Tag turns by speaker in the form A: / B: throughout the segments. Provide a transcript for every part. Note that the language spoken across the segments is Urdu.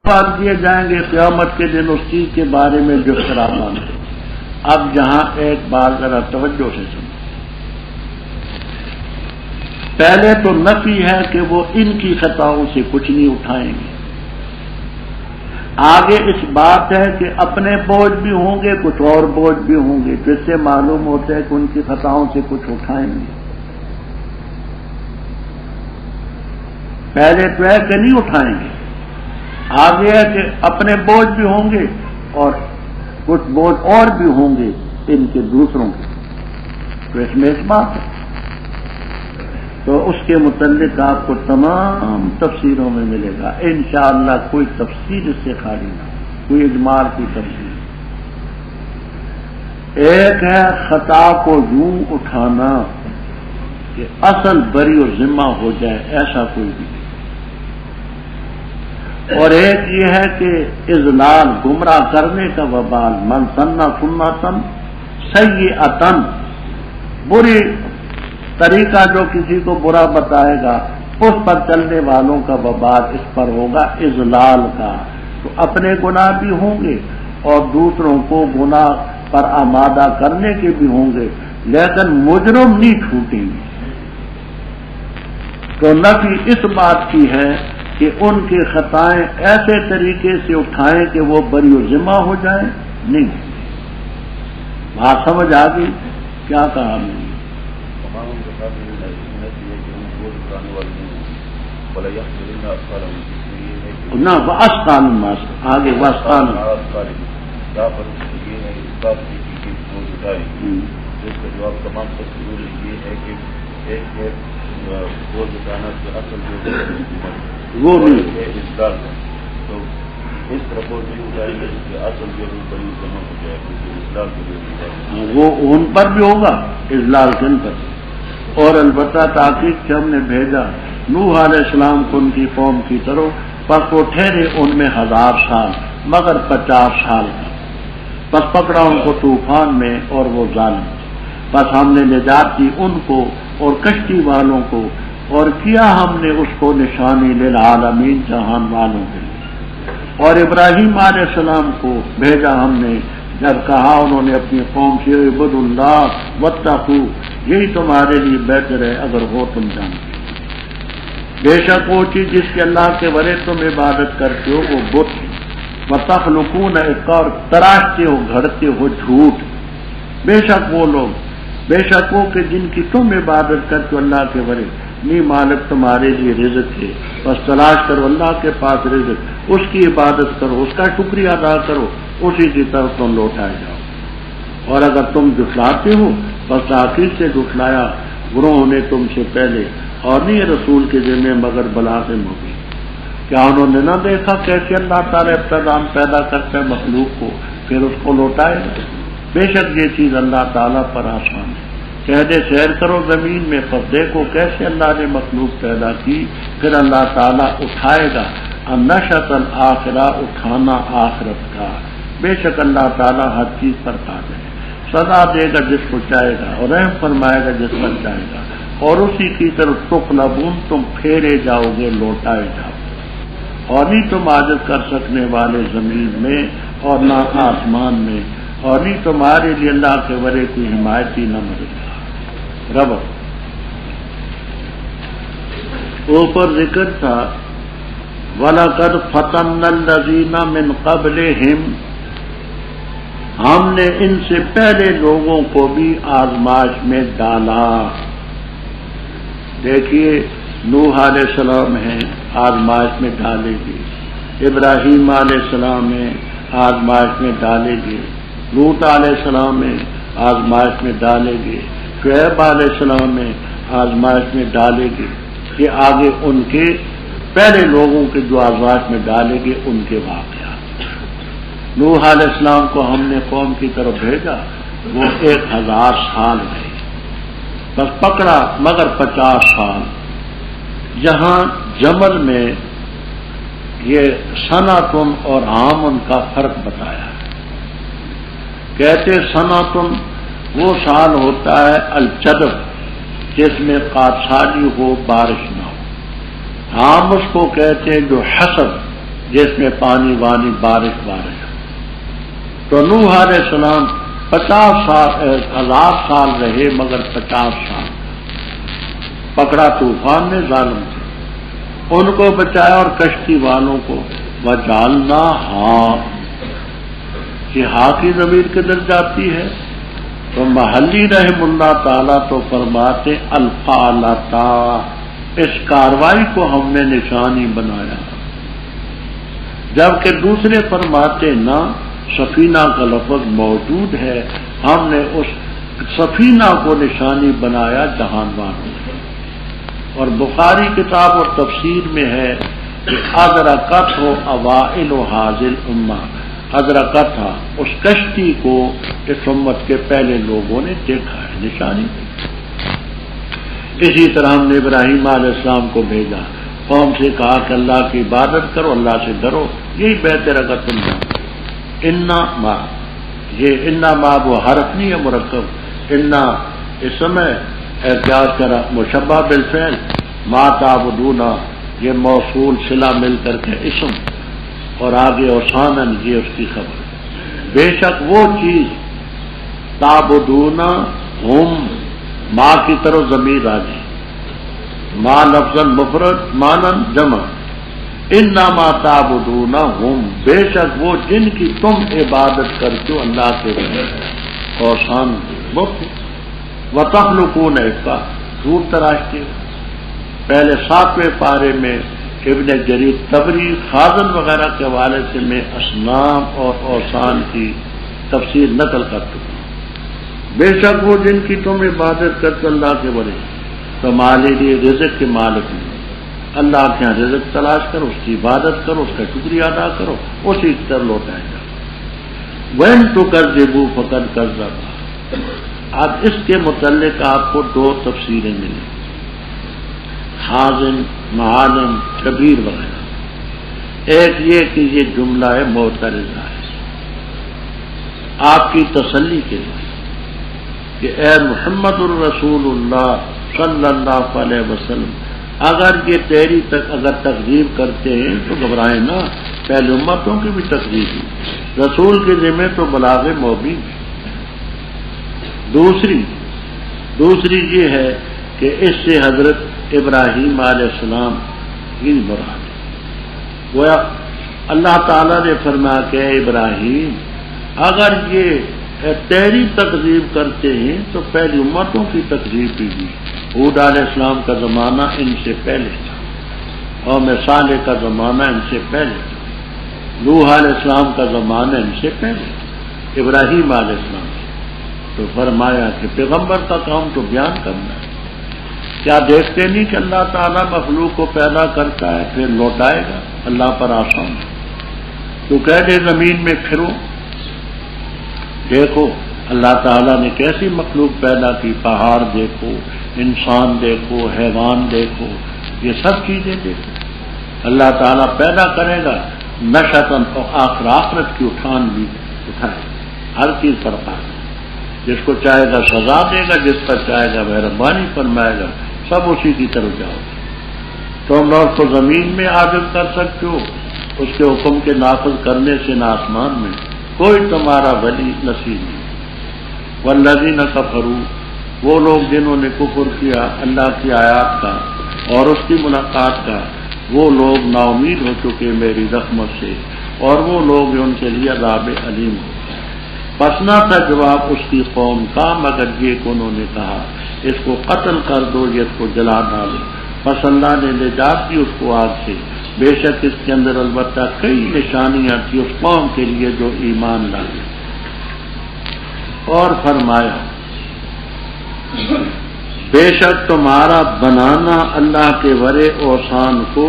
A: بات دیے جائیں گے قیامت کے دن اس چیز کے بارے میں جو خرابان ہے۔ اب جہاں ایک بات ذرا توجہ سے سنو، پہلے تو نفی ہے کہ وہ ان کی خطاؤں سے کچھ نہیں اٹھائیں گے، آگے اس بات ہے کہ اپنے بوجھ بھی ہوں گے، کچھ اور بوجھ بھی ہوں گے، جس سے معلوم ہوتا ہے کہ ان کی خطاؤں سے کچھ اٹھائیں گے۔ پہلے تو ہے کہ نہیں اٹھائیں گے، آگے ہے کہ اپنے بوجھ بھی ہوں گے اور کچھ بوجھ اور بھی ہوں گے ان کے دوسروں کے، تو اس میں اس بات ہے۔ تو اس کے متعلق آپ کو تمام تفسیروں میں ملے گا انشاءاللہ، کوئی تفسیر اس سے خالی نہ، کوئی اجمال کی تفسیر۔ ایک ہے خطا کو یوں اٹھانا کہ اصل بری و ذمہ ہو جائے، ایسا کوئی بھی، اور ایک یہ ہے کہ اضلال گمراہ کرنے کا وبال، من سنہ سنتن سیئۃ، بری طریقہ جو کسی کو برا بتائے گا اس پر چلنے والوں کا وبال اس پر ہوگا اضلال کا، تو اپنے گناہ بھی ہوں گے اور دوسروں کو گناہ پر آمادہ کرنے کے بھی ہوں گے، لیکن مجرم نہیں چھوٹیں گے۔ تو نفی اس بات کی ہے کہ ان کے خطائیں ایسے طریقے سے اٹھائیں کہ وہ بری و ذمہ ہو جائیں، نہیں۔ بات سمجھ آ گئی؟ کیا کہا ہم نے؟ نہ واسطان الناس، آگے واسطان
B: جس کا جواب تمام تفصیل یہ ہے کہ ایک ہے وہ بتانا کہ اصل جو
A: وہ بھی
B: اصلاح ہے، تو اس طرح وہ نہیں اٹھائیں گے جس کے اصل جو بڑی جمع ہو جائے کیونکہ اصلاح کے لیے
A: وہ ان پر بھی ہوگا، اضلال کے ان پر۔ اور البتہ تحقیق سے ہم نے بھیجا نوح علیہ السلام کو ان کی قوم کی طرف، پس وہ ٹھہرے ان میں 1000 سال مگر 50 سال کا، پس پکڑا ان کو طوفان میں اور وہ ظالم، پس ہم نے نجات دی ان کو اور کشتی والوں کو، اور کیا ہم نے اس کو نشانی للعالمین، جہان والوں کے لیے۔ اور ابراہیم علیہ السلام کو بھیجا ہم نے، جب کہا انہوں نے اپنی قوم سے اعبدوا اللہ واتقوا، یہی تمہارے لیے بہتر ہے اگر ہو تم جانتے۔ بے شک وہ چیز جس کے اللہ کے ورے تم عبادت کرتے ہو وہ بت، وتخلقون ایک اور تراشتے ہو، گھڑتے ہو جھوٹ، بے شک وہ لوگ، بے شک وہ کہ جن کی تم عبادت کرتے ہو اللہ کے ورے، نہیں مالک تمہارے لیے رزق ہے، بس تلاش کرو اللہ کے پاس رزق، اس کی عبادت کرو، اس کا شکریہ ادا کرو، اسی کی طرف تم لوٹائے جاؤ۔ اور اگر تم جھٹلاتے ہو بس تاخیر سے جھٹلایا گروہوں نے تم سے پہلے، اور نہیں رسول کے ذمے مگر بلاغ مبین۔ کیا انہوں نے نہ دیکھا کیسے اللہ تعالیٰ ابتداء پیدا کرتا ہے مخلوق کو پھر اس کو لوٹائے گا؟ بے شک یہ چیز اللہ تعالیٰ پر آسان ہے۔ کہہ دے سیر کرو زمین میں، پر دیکھو کیسے اللہ نے مخلوق پیدا کی، پھر اللہ تعالیٰ اٹھائے گا۔ النشأۃ الآخرہ، اٹھانا آخرت کا، بے شک اللہ تعالیٰ ہر چیز پر قادر ہے، سزا دے گا جس کو چاہے گا اور رحم فرمائے گا جس پر چاہے گا، اور اسی کی طرف تقلبون، تم پھیرے جاؤ گے، لوٹائے جاؤ گے، اور نہیں تم عاجز کر سکنے والے زمین میں اور نہ آسمان میں، اور نہیں تمہارے لیے اللہ کے ورے کوئی حمایتی نہ مددگار۔ رب اوپر ذکر تھا وَلَقَدْ فَتَنَّا الَّذِينَ مِنْ قَبْلِهِمْ، ہم نے ان سے پہلے لوگوں کو بھی آزمائش میں ڈالا۔ دیکھیے نوح علیہ السلام ہیں، آزمائش میں ڈالے گی، ابراہیم علیہ السلام ہیں، آزمائش میں ڈالے گی، لوط علیہ السلام ہیں، آزمائش میں ڈالے گی، شعیب علیہ السلام میں آزمائش میں ڈالے گی۔ کہ آگے ان کے پہلے لوگوں کے جو آزمائش میں ڈالے گی ان کے واقعات۔ نوح علیہ السلام کو ہم نے قوم کی طرف بھیجا، وہ 1000 سال گئے، بس پکڑا مگر 50 سال۔ جہاں جمل میں یہ سناتن اور عامن کا فرق بتایا ہے، کہتے سناتن وہ سال ہوتا ہے الجدب، جس میں قادسالی ہو، بارش نہ ہو۔ عام اس کو کہتے ہیں جو حسد، جس میں پانی وانی بارش تو نوح علیہ السلام 1000 سال رہے، مگر 50 سال پکڑا طوفان نے ظالم سے، ان کو بچایا اور کشتی والوں کو وجعلنا کہ ہاں کی ضمیر کدھر جاتی ہے؟ تو محلی رحم اللہ تعالیٰ تو فرماتے الفالتا، اس کاروائی کو ہم نے نشانی بنایا، جبکہ دوسرے فرماتے نہ سفینہ کا لفظ موجود ہے، ہم نے اس سفینہ کو نشانی بنایا جہان والوں سے۔ اور بخاری کتاب اور تفسیر میں ہے کہ ادرکت ہو اوائل و حاضر امہ، ادرکت تھا اس کشتی کو اس امت کے پہلے لوگوں نے دیکھا ہے، نشانی۔ اسی طرح ہم نے ابراہیم علیہ السلام کو بھیجا، قوم سے کہا کہ اللہ کی عبادت کرو، اللہ سے ڈرو، یہی بہتر اگر تم جانو۔ انا ما، یہ انا ما وہ حرف نہیں ہے مرکب، انا اس سمے احتیاط کرا مشبہ بالفعل، ما تعبدون یہ موصول صلہ مل کر کے اسم، اور آگے اوسانن یہ اس کی خبر۔ بے شک وہ چیز تعبدون ہم، ما کی طرف ضمیر راجی، ما لفظ مفرد مانن جمع، انما تعبدون ہم، بے شک وہ جن کی تم عبادت کرتے ہو اللہ کے بغیر، اوسان مفت، وتخلقون افکا، جھوٹ تراشتے ہو۔ پہلے 7ویں پارے میں ابن جریر طبری خازن وغیرہ کے حوالے سے میں اصنام اور اوثان کی تفسیر نقل کر چکا ہوں۔ بے شک وہ جن کی تم عبادت کرتے اللہ کے بڑے، تمہارے لیے رزق کے مالک نہیں، اللہ کے یہاں رزق تلاش کرو، اس کی عبادت کرو، اس کا شکریہ ادا کرو، اسی کی طرف لوٹائے گا۔ وَإِن تُكَذِّبُوا فَقَدْ كَذَّبَ، اب اس کے متعلق آپ کو 2 تفسیریں ملیں، حازم، معالم، کبیر وغیرہ۔ ایک یہ کہ یہ جملہ ہے معترضہ ہے آپ کی تسلی کے لیے کہ اے محمد الرسول اللہ صلی اللہ علیہ وسلم، اگر یہ تیری اگر تکذیب کرتے ہیں تو گھبرائیں نہ، پہلے امتوں کی بھی تکذیب ہے، رسول کے ذمہ تو بلاغ مبین ہے۔ دوسری یہ ہے کہ اس سے حضرت ابراہیم علیہ السلام کی مراد ہے، وہ اللہ تعالیٰ نے فرمایا کہ اے ابراہیم اگر یہ تیری تکذیب کرتے ہیں تو پہلی امتوں کی تکذیب بھی ہوئی، ہود علیہ السلام کا زمانہ ان سے پہلے تھا، اور صالح کا زمانہ ان سے پہلے تھا، نوح علیہ السلام کا زمانہ ان سے پہلے، ابراہیم علیہ السلام سے۔ تو فرمایا کہ پیغمبر کا کام تو بیان کرنا ہے، کیا دیکھتے نہیں کہ اللہ تعالیٰ مخلوق کو پیدا کرتا ہے پھر لوٹائے گا، اللہ پر آسان ہے۔ تو کہہ دے زمین میں پھرو، دیکھو اللہ تعالیٰ نے کیسی مخلوق پیدا کی، پہاڑ دیکھو، انسان دیکھو، حیوان دیکھو، یہ سب چیزیں دیکھو، اللہ تعالیٰ پیدا کرے گا نشأۃً، اور آخرت کی اٹھان بھی اٹھائے، ہر چیز پر قادر، جس کو چاہے گا سزا دے گا، جس پر چاہے گا مہربانی فرمائے گا، سب اسی کی طرف جاؤ گے۔ تم لوگ تو زمین میں عاجز کر سکتے ہو، اس کے حکم کے نافذ کرنے سے نہ آسمان میں، کوئی تمہارا ولی نصیب نہیں۔ والذین کفروا، وہ لوگ جنہوں نے کفر کیا اللہ کی آیات کا اور اس کی ملاقات کا، وہ لوگ نا امید ہو چکے میری رحمت سے، اور وہ لوگ ان کے لیے عذاب علیم ہو۔ پس نہ تھا جواب اس کی قوم کا مگر یہ کہ انہوں نے کہا اس کو قتل کر دو، یہ اس کو جلا ڈالو۔ پس اللہ نے نجات دی اس کو آگ سے، بے شک اس کے اندر البتہ کئی نشانیاں تھیں اس قوم کے لیے جو ایمان لائی۔ اور فرمایا بے شک تمہارا بنانا اللہ کے ورے اوثان کو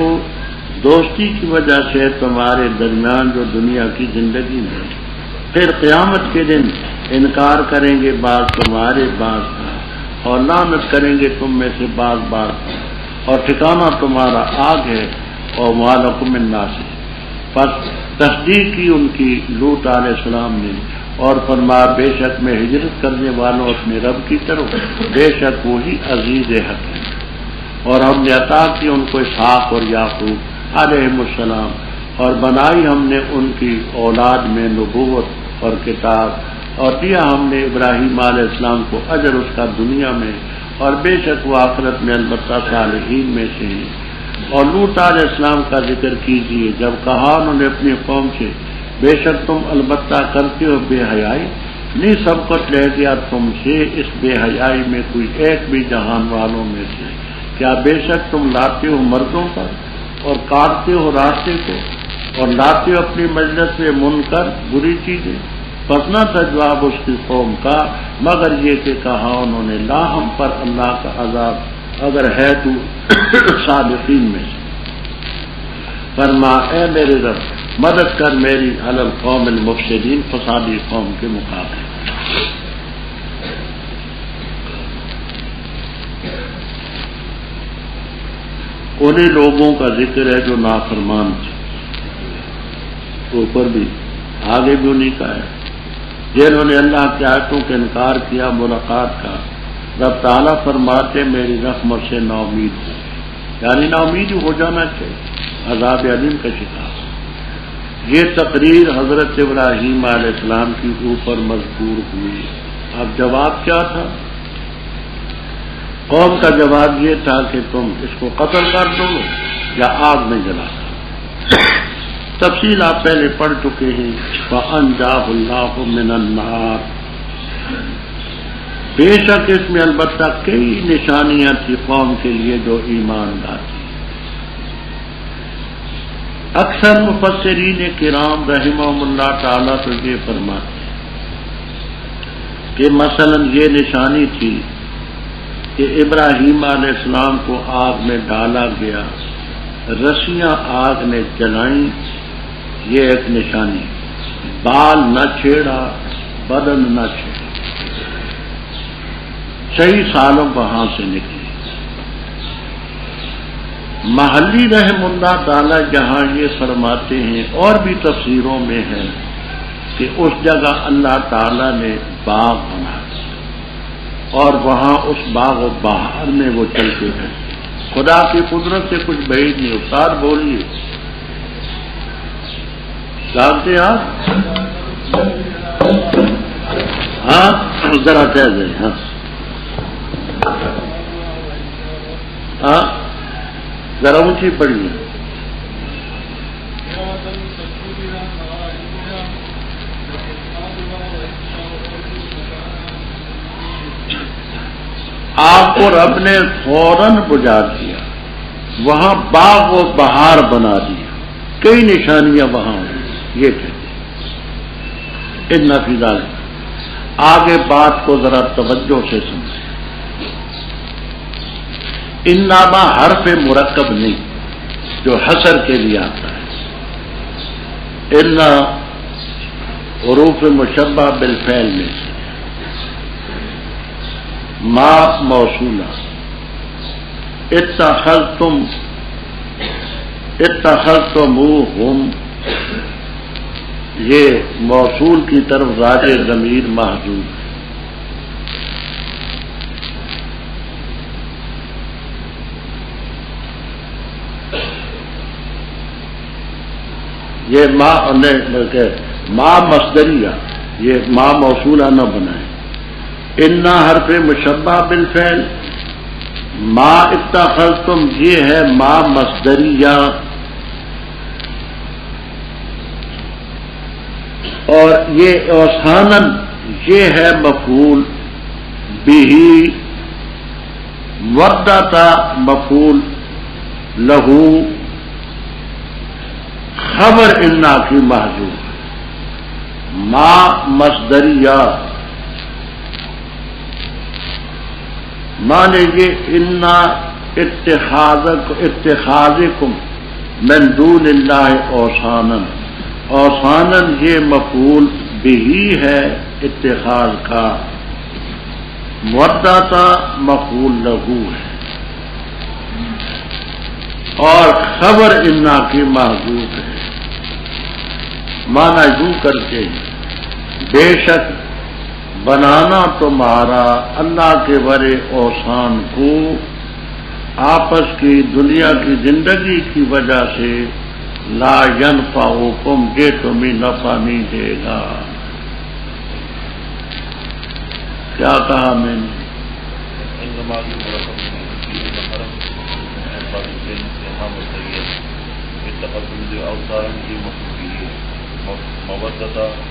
A: دوستی کی وجہ سے تمہارے درمیان جو دنیا کی زندگی میں، پھر قیامت کے دن انکار کریں گے بعض تمہارے بعض کا، اور لعنت کریں گے تم میں سے بعض بعض کا، اور ٹھکانہ تمہارا آگ ہے، اور مالکم من ناصر۔ پس تصدیق کی ان کی لوط علیہ السلام نے، اور فرمایا بے شک میں ہجرت کرنے والوں اپنے رب کی طرف، بے شک وہی عزیز حق ہے۔ اور ہم نے عطا کی ان کو اسحاق اور یعقوب علیہم السلام، اور بنائی ہم نے ان کی اولاد میں نبوت اور کتاب، اور دیا ہم نے ابراہیم علیہ السلام کو اجر اس کا دنیا میں، اور بے شک وہ آخرت میں البتہ صالحین میں سے ہیں۔ اور لوط علیہ السلام کا ذکر کیجیے، جب کہا انہوں نے اپنی قوم سے بے شک تم البتہ کرتے ہو بے حیائی، نہیں سبقت لے گیا تم سے اس بے حیائی میں کوئی ایک بھی جہان والوں میں سے، کیا بے شک تم لاتے ہو مردوں پر اور کاٹتے ہو راستے کو، اور لاتے ہو اپنی مجلس میں منکر بری چیزیں۔ پس نہ تھا جواب اس کی قوم کا مگر یہ کہ کہا انہوں نے لا ہم پر اللہ کا عذاب اگر ہے تو صادقین میں سے۔ فرما اے میرے رب مدد کر میری علی القوم المفسدین، فسادی قوم کے مقابلے۔ انہیں لوگوں کا ذکر ہے جو نافرمان تھے، اوپر بھی آگے بھی انہیں کا ہے، جنہوں نے اللہ کی آیتوں کا انکار کیا ملاقات کا۔ رب تعالیٰ فرماتے میری رحمت سے نا امید ہو، یعنی نا امید ہو جانا چاہیے، عذاب علیم کا شکار۔ یہ تقریر حضرت ابراہیم علیہ السلام کی اوپر مذکور ہوئی۔ اب جواب کیا تھا؟ قوم کا جواب یہ تھا کہ تم اس کو قتل کر دو یا آگ میں جلا دو۔ تفصیل آپ پہلے پڑھ چکے ہیں، فَأَنْجَاهُ اللَّهُ مِنَ النَّارِ۔ بے شک اس میں البتہ کئی نشانیاں تھی قوم کے لیے جو ایمان لاتی۔ اکثر مفسرین کرام رحمہم اللہ تعالیٰ تو یہ فرماتے ہیں کہ مثلا یہ نشانی تھی کہ ابراہیم علیہ السلام کو آگ میں ڈالا گیا، رسیاں آگ نے جلائیں، یہ ایک نشانی، بال نہ چھیڑا، بدن نہ چھیڑا، صحیح سالوں وہاں سے نکلی۔ محلی رحم اللہ تعالی جہاں یہ فرماتے ہیں، اور بھی تفسیروں میں ہے کہ اس جگہ اللہ تعالی نے باغ بنا دیا اور وہاں اس باغ و بہار میں وہ چلتے ہیں۔ خدا کی قدرت سے کچھ بعید نہیں۔ استاد بولیے، جانتے ہیں آپ؟ ہاں ذرا کہہ دیں۔ ہاں ہاں ذرا اونچی پڑھیے۔ آپ کو رب نے فوراً بجھا دیا، وہاں باغ و بہار بنا دیا، کئی نشانیاں وہاں ہیں۔ یہ کہتے ان فی ذالک، آگے بات کو ذرا توجہ سے سمجھیں۔ ان نامہ حرف مرکب نہیں جو حصر کے لیے آتا ہے، ان حروف مشبہ بالفعل میں سے ما موصولہ، اتخذتموہم، یہ موصول کی طرف راجع ضمیر محذوف ہے۔ یہ ماں مصدریہ، یہ ماں موصولہ نہ بنائے۔ انا حرف مشبہ بالفعل، ما اتخذتم یہ ہے ماں مصدریہ، اور یہ اوثانن یہ ہے مفعول بہ، ودتا مفعول لہو، خبر انا کی محذوف، ما مصدریہ مانے یہ انا اتخاذکم من دون اللہ اوثانا، اوثانا یہ مفعول بہی ہے اتخاذ کا، مودتا مفعول لہو ہے، اور خبر انا کی محذوف ہے۔ مانا یوں کرتے بے شک بنانا تمہارا اللہ کے برے اوثان کو آپس کی دنیا کی زندگی کی وجہ سے لا ینفعکم، یہ تمہیں نفع نہیں دے گا۔ کیا کہا میں نے؟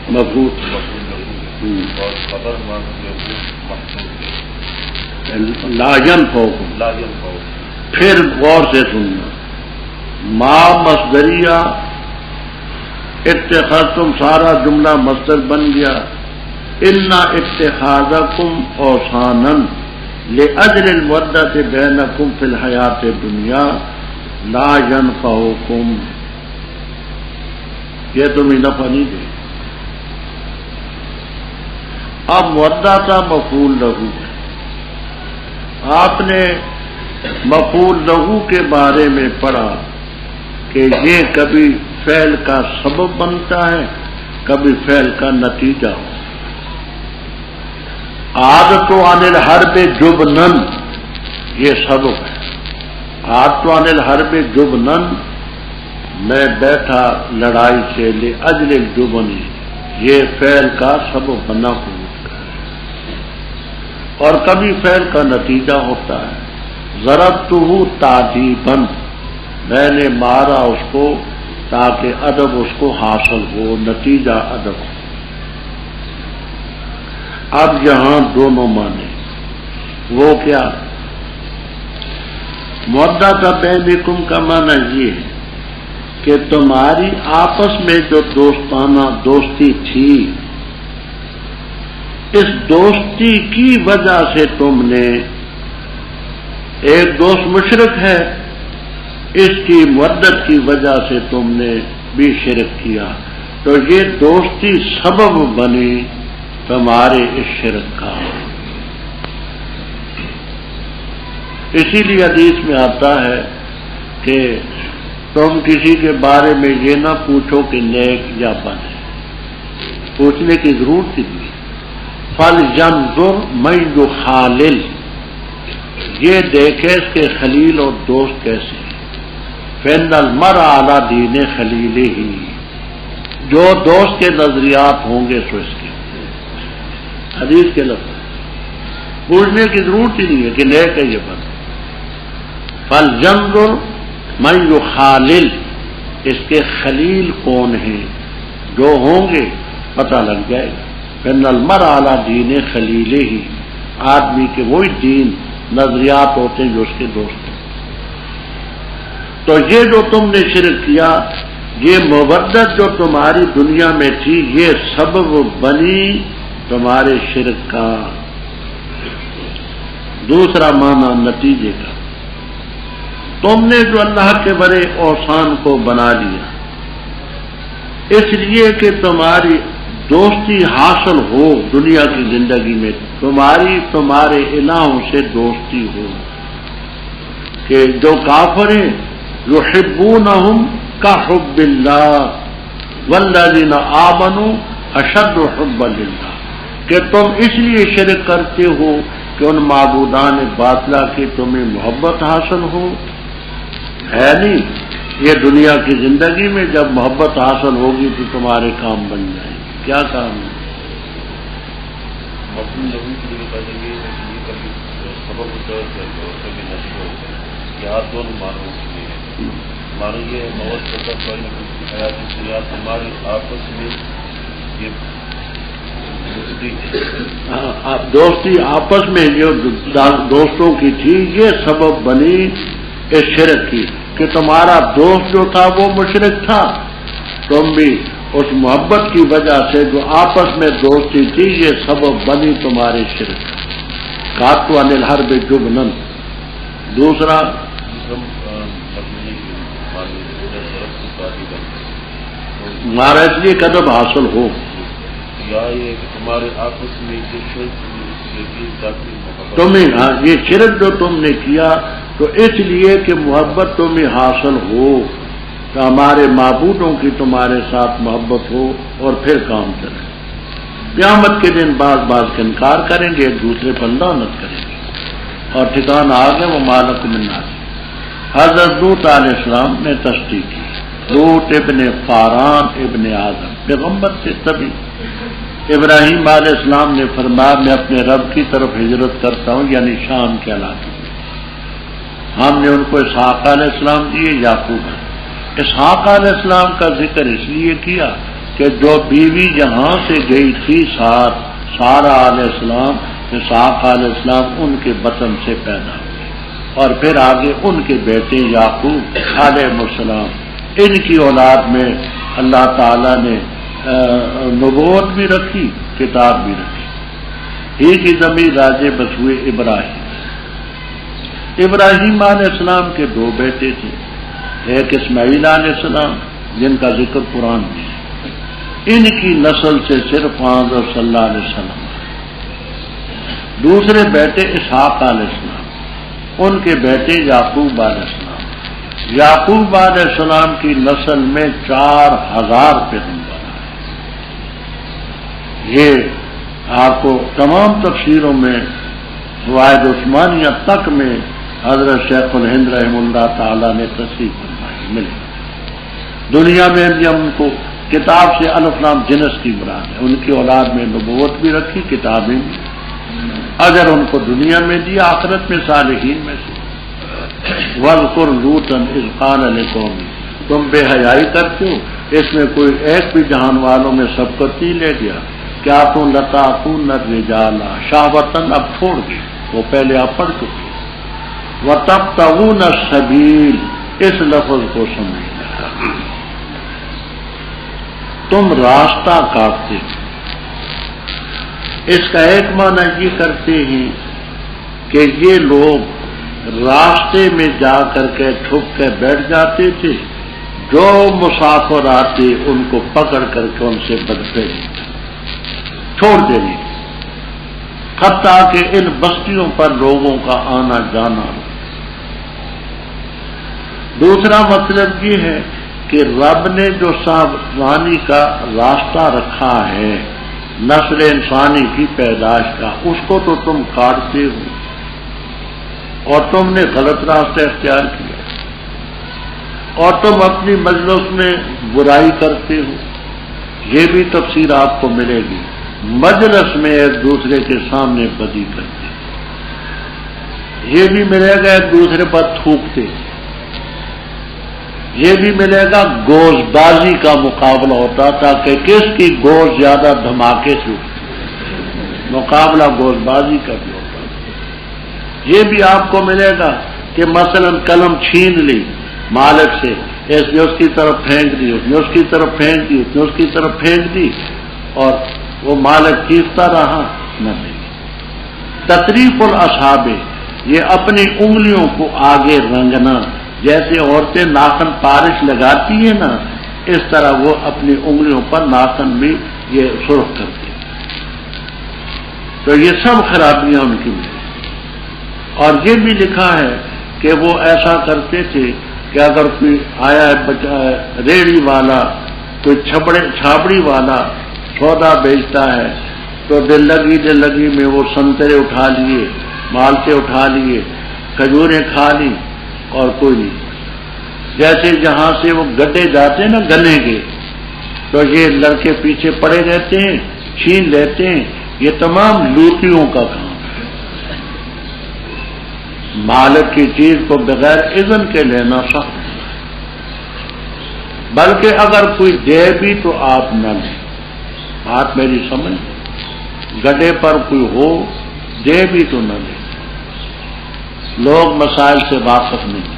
A: مفعول لا ینفعکم، پھر غور سے سننا، ما مصدریہ اتخذتم سارا جملہ مصدر بن گیا، انا اتخاذکم اوثانا لاجل المودۃ بینکم فی الحیات الدنیا لا ینفعکم، یہ تمہیں نفع نہیں دے۔ اب مودۃ مفعول لہو ہے، آپ نے مفعول لہو کے بارے میں پڑھا کہ یہ کبھی فعل کا سبب بنتا ہے، کبھی فعل کا نتیجہ ہو۔ عادت عن الحرب جبنن، یہ سبب ہے۔ عادت عن الحرب جبنن، میں بیٹھا لڑائی سے، لاجل الجبن، یہ فعل کا سبب بنا ہوا، اور کبھی فعل کا نتیجہ ہوتا ہے۔ ضربتہ تعذیبا، میں نے مارا اس کو تاکہ ادب اس کو حاصل ہو، نتیجہ ادب ہو۔ اب یہاں دونوں معنی، وہ کیا؟ مودۃ بینکم کا معنی یہ ہے کہ تمہاری آپس میں جو دوستانہ دوستی تھی، اس دوستی کی وجہ سے تم نے، ایک دوست مشرک ہے، اس کی مودت کی وجہ سے تم نے بھی شرک کیا، تو یہ دوستی سبب بنی تمہارے اس شرک کا۔ اسی لیے حدیث میں آتا ہے کہ تم کسی کے بارے میں یہ نہ پوچھو کہ نیک یا بد ہے، پوچھنے کی ضرورت ہی نہیں۔ فَلْيَنْظُرْ مَنْ يُخَالِلُ، یہ دیکھے اس کے خلیل اور دوست کیسے ہیں۔ فَإِنَّ الْمَرْءَ عَلَى دِينِ خَلِيلِهِ، جو دوست کے نظریات ہوں گے سو اس کے، حدیث کے لفظ، پوچھنے کی ضرورت ہی نہیں ہے کہ نیک ہے یہ بات۔ فَلْيَنْظُرْ مَنْ يُخَالِلُ، اس کے خلیل کون ہیں، جو ہوں گے پتہ لگ جائے گا۔ فَإِنَّ الْمَرْءَ عَلَى دِينِ خَلِيلِهِ، آدمی کے وہی دین نظریات ہوتے ہیں جو اس کے دوست ہیں۔ تو یہ جو تم نے شرک کیا، یہ مودت جو تمہاری دنیا میں تھی، یہ سبب بنی تمہارے شرک کا۔ دوسرا معنی نتیجے کا، تم نے جو اللہ کے بڑے اوثان کو بنا لیا اس لیے کہ تمہاری دوستی حاصل ہو دنیا کی زندگی میں، تمہارے الہوں سے دوستی ہو، کہ جو کافر ہیں یحبونہم کحب اللہ والذین آمنوا اشد حبا للہ، کہ تم اس لیے شرک کرتے ہو کہ ان معبودان باطلہ کی تمہیں محبت حاصل ہو، ہے نہیں؟ یہ دنیا کی زندگی میں جب محبت حاصل ہوگی تو تمہارے کام بن جائیں گے۔ کیا کام ہے؟
B: دونوں مانو یہ موت ہماری آپس میں
A: دوستی آپس میں جو دوستوں کی تھی، یہ سبب بنی اس شرک کی، کہ تمہارا دوست جو تھا وہ مشرک تھا، تم بھی اس محبت کی وجہ سے جو آپس میں دوستی تھی یہ سبب بنی تمہارے شرک۔ قاتوا عن الحرب جبنن۔ دوسرا ہمارا اس لیے قدم حاصل ہو،
B: یا یہ کہ تمہارے آپس میں
A: تمہیں یہ شرک جو تم نے کیا تو اس لیے کہ محبت تمہیں حاصل ہو، کہ ہمارے معبودوں کی تمہارے ساتھ محبت ہو، اور پھر کام چلے۔ قیامت کے دن بعض کا انکار کریں گے، ایک دوسرے پر لعنت کریں گے، اور ٹھکانہ آ گئے وہ مالک من ناصر۔ حضرت لوط علیہ السلام نے تصدیق کی، لوط ابن فاران ابن آدم پیغمبر سے تبھی ابراہیم علیہ السلام نے فرمایا میں اپنے رب کی طرف ہجرت کرتا ہوں، یعنی شام کے علاقے میں۔ ہم نے ان کو اسحاق علیہ السلام دیے، یعقوب۔ اسحاق علیہ السلام کا ذکر اس لیے کیا کہ جو بیوی جہاں سے گئی تھی سارہ علیہ السلام، اسحاق علیہ السلام ان کے بطن سے پیدا ہوئے، اور پھر آگے ان کے بیٹے یعقوب علیہ السلام، ان کی اولاد میں اللہ تعالیٰ نے نبوت بھی رکھی، کتاب بھی رکھی۔ ہی کی زمین راجے بس ہوئے ابراہیم۔ ابراہیم علیہ السلام کے دو بیٹے تھے، ایک اسماعیل علیہ السلام جن کا ذکر قرآن میں ہے، ان کی نسل سے صرف حضرت صلی اللہ علیہ وسلم۔ دوسرے بیٹے اسحاق علیہ السلام، ان کے بیٹے یعقوب علیہ السلام۔ یعقوب علیہ السلام کی نسل میں 4000 پیغمبر ہیں۔ یہ آپ کو تمام تفسیروں میں فوائد عثمانیہ تک میں حضرت شیخ الہند رحمہ اللہ تعالیٰ نے تصریح فرمائی ملے۔ دنیا میں بھی ہم کو کتاب سے الف لام جنس کی مراد ہے، ان کی اولاد میں نبوت بھی رکھی، کتابیں بھی، اگر ان کو دنیا میں دیا، آخرت میں صالحین میں سے۔ وَاذْكُرْ لُوطًا إِذْ قَالَ لِقَوْمِهِ، تم بے حیائی کرتے ہو، اس میں کوئی ایک بھی جہان والوں میں سبقت نہیں لے گیا، کیا تم لَتَأْتُونَ الرِّجَالَ شَهْوَةً، اب چھوڑ گئے، وہ پہلے آپ پڑھ چکے۔ وَتَبْتَغُونَ السَّبِيلَ، اس لفظ کو سمجھنا، تم راستہ کاٹتے ہو۔ اس کا ایک معنی یہ کرتے ہیں کہ یہ لوگ راستے میں جا کر کے چھپ کے بیٹھ جاتے تھے، جو مسافر آتے ان کو پکڑ کر کے ان سے بدتے چھوڑ دینے، حتیٰ کہ ان بستیوں پر لوگوں کا آنا جانا۔ دوسرا مطلب یہ ہے کہ رب نے جو ساودانی کا راستہ رکھا ہے نسل انسانی کی پیدائش کا، اس کو تو تم کاٹتے ہو اور تم نے غلط راستہ اختیار کیا، اور تم اپنی مجلس میں برائی کرتے ہو۔ یہ بھی تفسیر آپ کو ملے گی، مجلس میں ایک دوسرے کے سامنے بدی کرتے، یہ بھی ملے گا ایک دوسرے پر تھوکتے، یہ بھی ملے گا گوز بازی کا مقابلہ ہوتا تھا کہ کس کی گوز زیادہ دھماکے سے مقابلہ گوز بازی کا بھی ہوتا تھا۔ یہ بھی آپ کو ملے گا کہ مثلا قلم چھین لی مالک سے، اس نے اس کی طرف پھینک دی، اس نے اس کی طرف پھینک دی، اس نے اس کی طرف پھینک دی، اور وہ مالک چیختا رہا نہ نہیں۔ تطریف الاصحاب، یہ اپنی انگلیوں کو آگے رنگنا، جیسے عورتیں ناخن پارش لگاتی ہیں نا، اس طرح وہ اپنی انگلیوں پر ناخن بھی یہ سرخ کرتے ہیں۔ تو یہ سب خرابیاں ان کی ملی۔ اور یہ بھی لکھا ہے کہ وہ ایسا کرتے تھے کہ اگر کوئی آیا ہے ریڑھی والا، کوئی چھابڑی والا سودا بیچتا ہے، تو دل لگی میں وہ سنترے اٹھا لیے، مالٹے اٹھا لیے، کھجوریں کھا لی، اور کوئی نہیں۔ جیسے جہاں سے وہ گڈے جاتے ہیں نا گنے کے، تو یہ لڑکے پیچھے پڑے رہتے ہیں، چھین لیتے ہیں۔ یہ تمام لوٹیوں کا کام ہے، مالک کی چیز کو بغیر اذن کے لینا سخت ہے، بلکہ اگر کوئی دے بھی تو آپ نہ لیں۔ بات میری سمجھ، گڈے پر کوئی ہو دے بھی تو نہ لیں۔ لوگ مسائل سے واقف نہیں،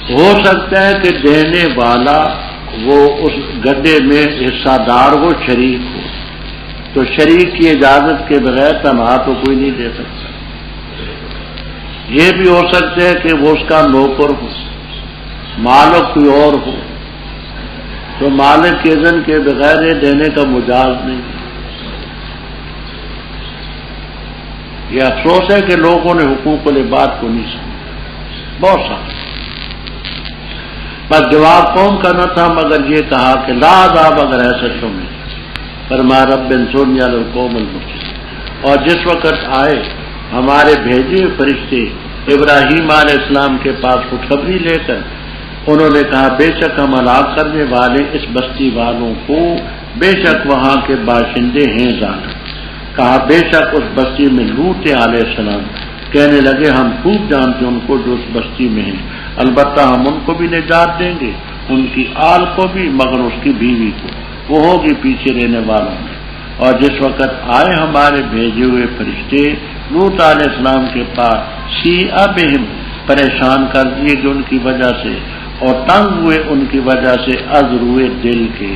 A: ہو سکتا ہے کہ دینے والا وہ اس گڈے میں حصہ دار ہو، شریک ہو، تو شریک کی اجازت کے بغیر تنہا تو کوئی نہیں دے سکتا۔ یہ بھی ہو سکتا ہے کہ وہ اس کا نوکر ہو، مالک کوئی اور ہو، تو مالک کے اذن کے بغیر یہ دینے کا مجاز نہیں۔ یہ افسوس ہے کہ لوگوں نے حقوق العباد کو نہیں سمجھا، بہت سارے۔ بس جواب قوم کا نہ تھا، مگر یہ کہا کہ لا عذاب اگر ایسے تمہیں فرمایا رب انصرنی علی القوم المفسدین۔ اور جس وقت آئے ہمارے بھیجے فرشتے ابراہیم علیہ السلام کے پاس خوشخبری لے کر انہوں نے کہا بے شک ہم ہلاک کرنے والے اس بستی والوں کو، بے شک وہاں کے باشندے ہیں ظالم۔ کہا بے شک اس بستی میں لوط علیہ السلام، کہنے لگے ہم خوب جانتے ان کو جو اس بستی میں ہیں، البتہ ہم ان کو بھی نجات دیں گے، ان کی آل کو بھی، مگر اس کی بیوی کو، وہ ہوگی پیچھے رہنے والوں میں۔ اور جس وقت آئے ہمارے بھیجے ہوئے فرشتے لوط علیہ السلام کے پاس، سیئ بہم، پریشان کر دیے گئے ان کی وجہ سے، اور تنگ ہوئے ان کی وجہ سے، از روئے دل کے،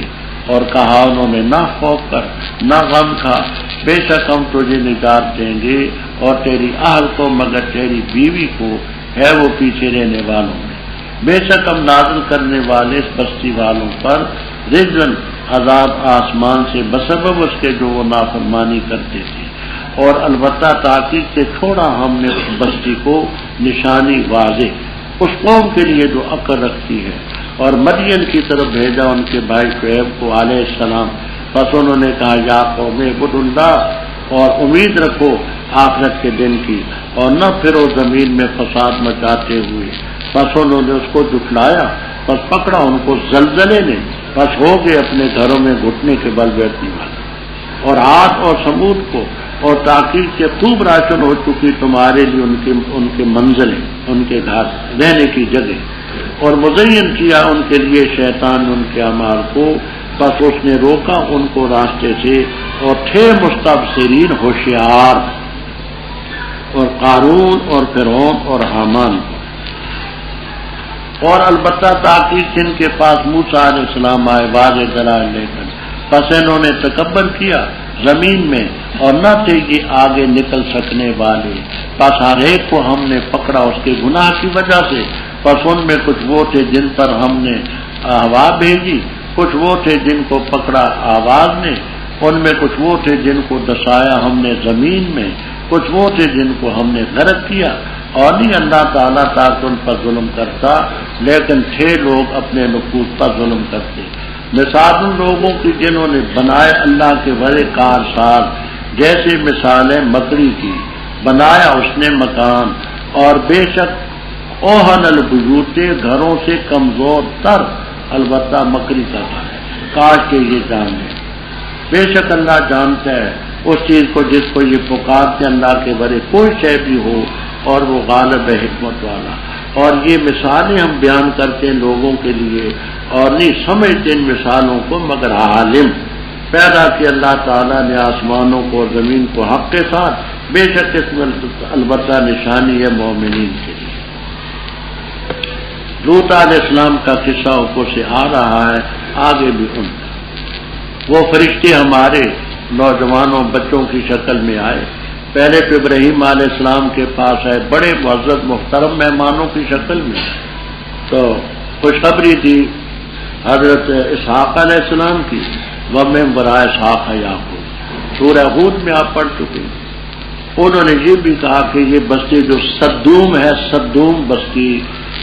A: اور کہا انہوں نے نہ خوف کر نہ غم کھا، بے شک ہم تجھے نجات دیں گے اور تیری اہل کو، مگر تیری بیوی کو ہے وہ پیچھے رہنے والوں میں۔ بے شک ہم نازل کرنے والے اس بستی والوں پر رجزن، عذاب آسمان سے، بسبب اس کے جو وہ نافرمانی کرتے تھے، اور البتہ تحقیق سے چھوڑا ہم نے اس بستی کو نشانی واضح اس قوم کے لیے جو عقل رکھتی ہے۔ اور مدین کی طرف بھیجا ان کے بھائی شعیب کو علیہ السلام، پس انہوں نے کہا یا قوم اعبدوا اللہ، اور امید رکھو آخرت کے دن کی، اور نہ پھرو زمین میں فساد مچاتے ہوئے۔ پس انہوں نے اس کو جھٹلایا، پس پکڑا ان کو زلزلے نے، پس ہو گئے اپنے گھروں میں گھٹنے کے بل بیٹھنے والے۔ اور عاد اور سمود کو، اور تاکید سے خوب راشن ہو چکی تمہارے لیے ان کے منزلیں، ان کے گھر، رہنے کی جگہ، اور مزین کیا ان کے لیے شیطان ان کے اعمال کو، بس اس نے روکا ان کو راستے سے، اور تھے مستبصرین ہوشیار، اور قارون اور فرعون اور حامان، اور البتہ تاکید جن کے پاس موسیٰ علیہ السلام آئے واضح دلائل لے کر، پس انہوں نے تکبر کیا زمین میں، اور نہ تھے یہ آگے نکل سکنے والے، پس ہر ایک کو ہم نے پکڑا اس کے گناہ کی وجہ سے۔ پس ان میں کچھ وہ تھے جن پر ہم نے ہوا بھیجی، کچھ وہ تھے جن کو پکڑا آواز نے، ان میں کچھ وہ تھے جن کو دسایا ہم نے زمین میں، کچھ وہ تھے جن کو ہم نے غرق کیا، اور نہیں اللہ تعالیٰ تاکہ ان پر ظلم کرتا، لیکن تھے لوگ اپنے نفوس پر ظلم کرتے۔ مثال ان لوگوں کی جنہوں نے بنائے اللہ کے بڑے کارساز، جیسے مثال ہے مکڑی کی، بنایا اس نے مکان، اور بے شک اوہن البیوت، گھروں سے کمزور تر، البتہ مکڑی کا گھر ہے، کاش کے یہ جان لیں۔ بے شک اللہ جانتا ہے اس چیز کو جس کو یہ پکارتے اللہ کے بڑے کوئی شے بھی ہو، اور وہ غالب ہے حکمت والا۔ اور یہ مثالیں ہم بیان کرتے ہیں لوگوں کے لیے، اور نہیں سمجھتے ان مثالوں کو، مگر عالم پیدا کیا اللہ تعالیٰ نے آسمانوں کو اور زمین کو حق کے ساتھ، بے شک اس میں البتہ نشانی ہے مومنین کے لیے۔ لوط علیہ السلام کا قصہ اوپر سے آ رہا ہے، آگے بھی ان وہ فرشتے ہمارے نوجوانوں بچوں کی شکل میں آئے، پہلے تو ابراہیم علیہ السلام کے پاس آئے بڑے معزز محترم مہمانوں کی شکل میں، تو خوشخبری دی حضرت اسحاق علیہ السلام کی، وَمِن وَرَاءِ اسحاق یعقوب، سورہ ہود میں آپ پڑھ چکے۔ انہوں نے یہ بھی کہا کہ یہ بستی جو سدوم ہے، سدوم بستی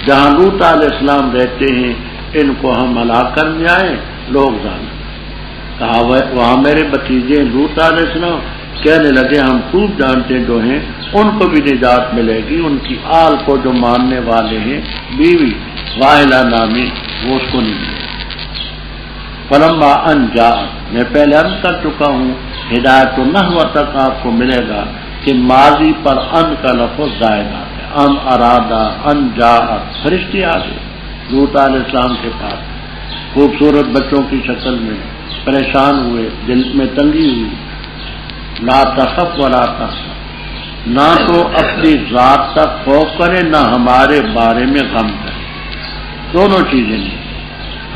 A: جہاں لوط علیہ السلام رہتے ہیں، ان کو ہم ہلاک کرنے آئے لوگ ظالم۔ کہا وہاں میرے بھتیجے لوط علیہ السلام، کہنے لگے ہم خوب جانتے جو ہیں ان کو بھی نجات ملے گی، ان کی آل کو جو ماننے والے ہیں، بیوی واحلہ نامی وہ اس کو نہیں ملے۔ فلما ان جاء، میں پہلے عرض کر چکا ہوں، ہدایت النحو تک آپ کو ملے گا کہ ماضی پر ان کا لفظ زائد آتا ہے، ان ارادہ، ان جاء، فرشتے آ گئے لوط علیہ السلام کے پاس خوبصورت بچوں کی شکل میں، پریشان ہوئے، دل میں تنگی ہوئی، لا تخف ولا تحزن، نہ تو اپنی ذات تک خوف کرے نہ ہمارے بارے میں غم کرے، دونوں چیزیں نہیں،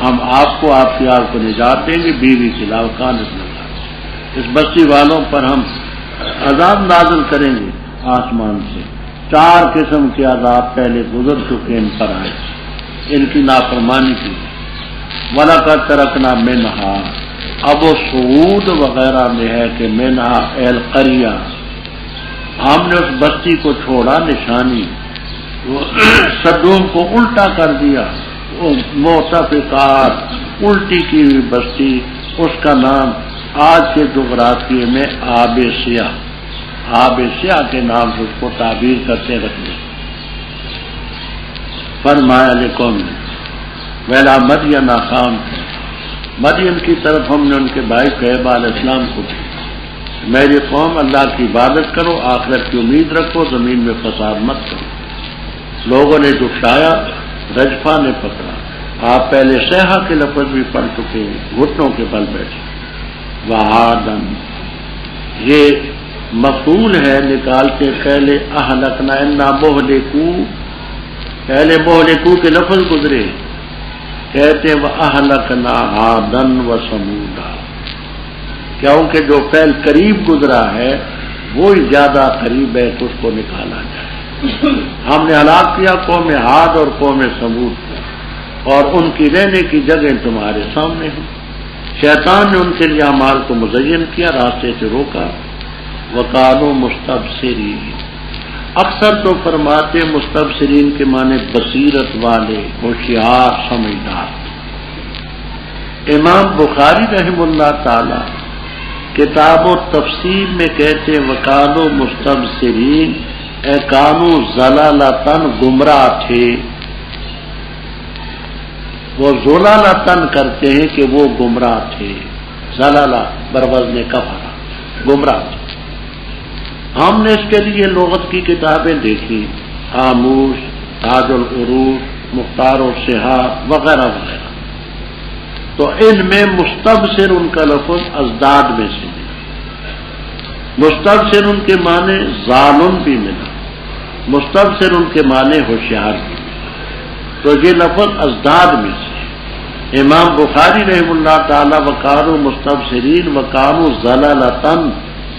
A: ہم آپ کو آپ کی آل کو نجات دیں گے، بیوی کے علاوہ کانت لگا، اس بستی والوں پر ہم عذاب نازل کریں گے آسمان سے، 4 قسم کے عذاب پہلے گزر چکے ان پر آئے، ان کی نافرمانی کی۔ وَلَقَدْ تَرَكْنَا مِنْهَا، اب وہ سعود وغیرہ میں ہے کہ منہا القریہ، ہم نے اس بستی کو چھوڑا نشانی، سدوم کو الٹا کر دیا، موتفقات الٹی کی ہوئی بستی، اس کا نام آج کے جغرافیے میں آب سیاہ، آب سیاہ کے نام سے اس کو تعبیر کرتے رکھنے۔ فرمایا لقوم، ویلا مدین اخاہم، مدین کی طرف ہم نے ان کے بھائی شعیب علیہ السلام کو بھی، میری قوم اللہ کی عبادت کرو، آخرت کی امید رکھو، زمین میں فساد مت کرو۔ لوگوں نے جھٹلایا، رجفا نے پکڑا۔ آپ پہلے صیحہ کے لفظ بھی پڑھ چکے ہیں، گھٹنوں کے بل بیٹھے۔ وعادن، یہ مفعول ہے، نکال کے پہلے اہلکنا انا مہلکو، پہلے مہلکو کے لفظ گزرے، کہتے وہ اہلکنا عادن و سمودا، کیونکہ جو فعل قریب گزرا ہے وہی زیادہ قریب ہے کہ اس کو نکالا جائے۔ ہم نے ہلاک کیا قوم عاد اور قوم سمود کو، اور ان کی رہنے کی جگہ تمہارے سامنے ہیں۔ شیطان نے ان کے لیے اعمال کو مزین کیا، راستے سے روکا۔ وقالوا مستبصرین، اکثر تو فرماتے مستبصرین کے معنی بصیرت والے، ہوشیار، سمجھدار۔ امام بخاری رحم اللہ تعالی کتاب و تفسیر میں کہتے وقالوا مستبصرین اے کانوا ضلالتن، گمراہ تھے۔ وہ ضلالتن کرتے ہیں کہ وہ گمراہ تھے، ضلالہ بروزن کفر، گمراہ تھے۔ ہم نے اس کے لیے لغت کی کتابیں دیکھی، قاموس، تاج العروج، مختار الصحاح وغیرہ وغیرہ، تو ان میں مستبصر ان کا لفظ ازداد میں سے ملا۔ مستبصر ان کے معنی ظالم بھی ملا، مستبصر ان کے معنی ہوشیار بھی ملا، تو یہ لفظ ازداد میں سے۔ امام بخاری رحم اللہ تعالی وقالوا مستبصرین وقالوا ضلالتن،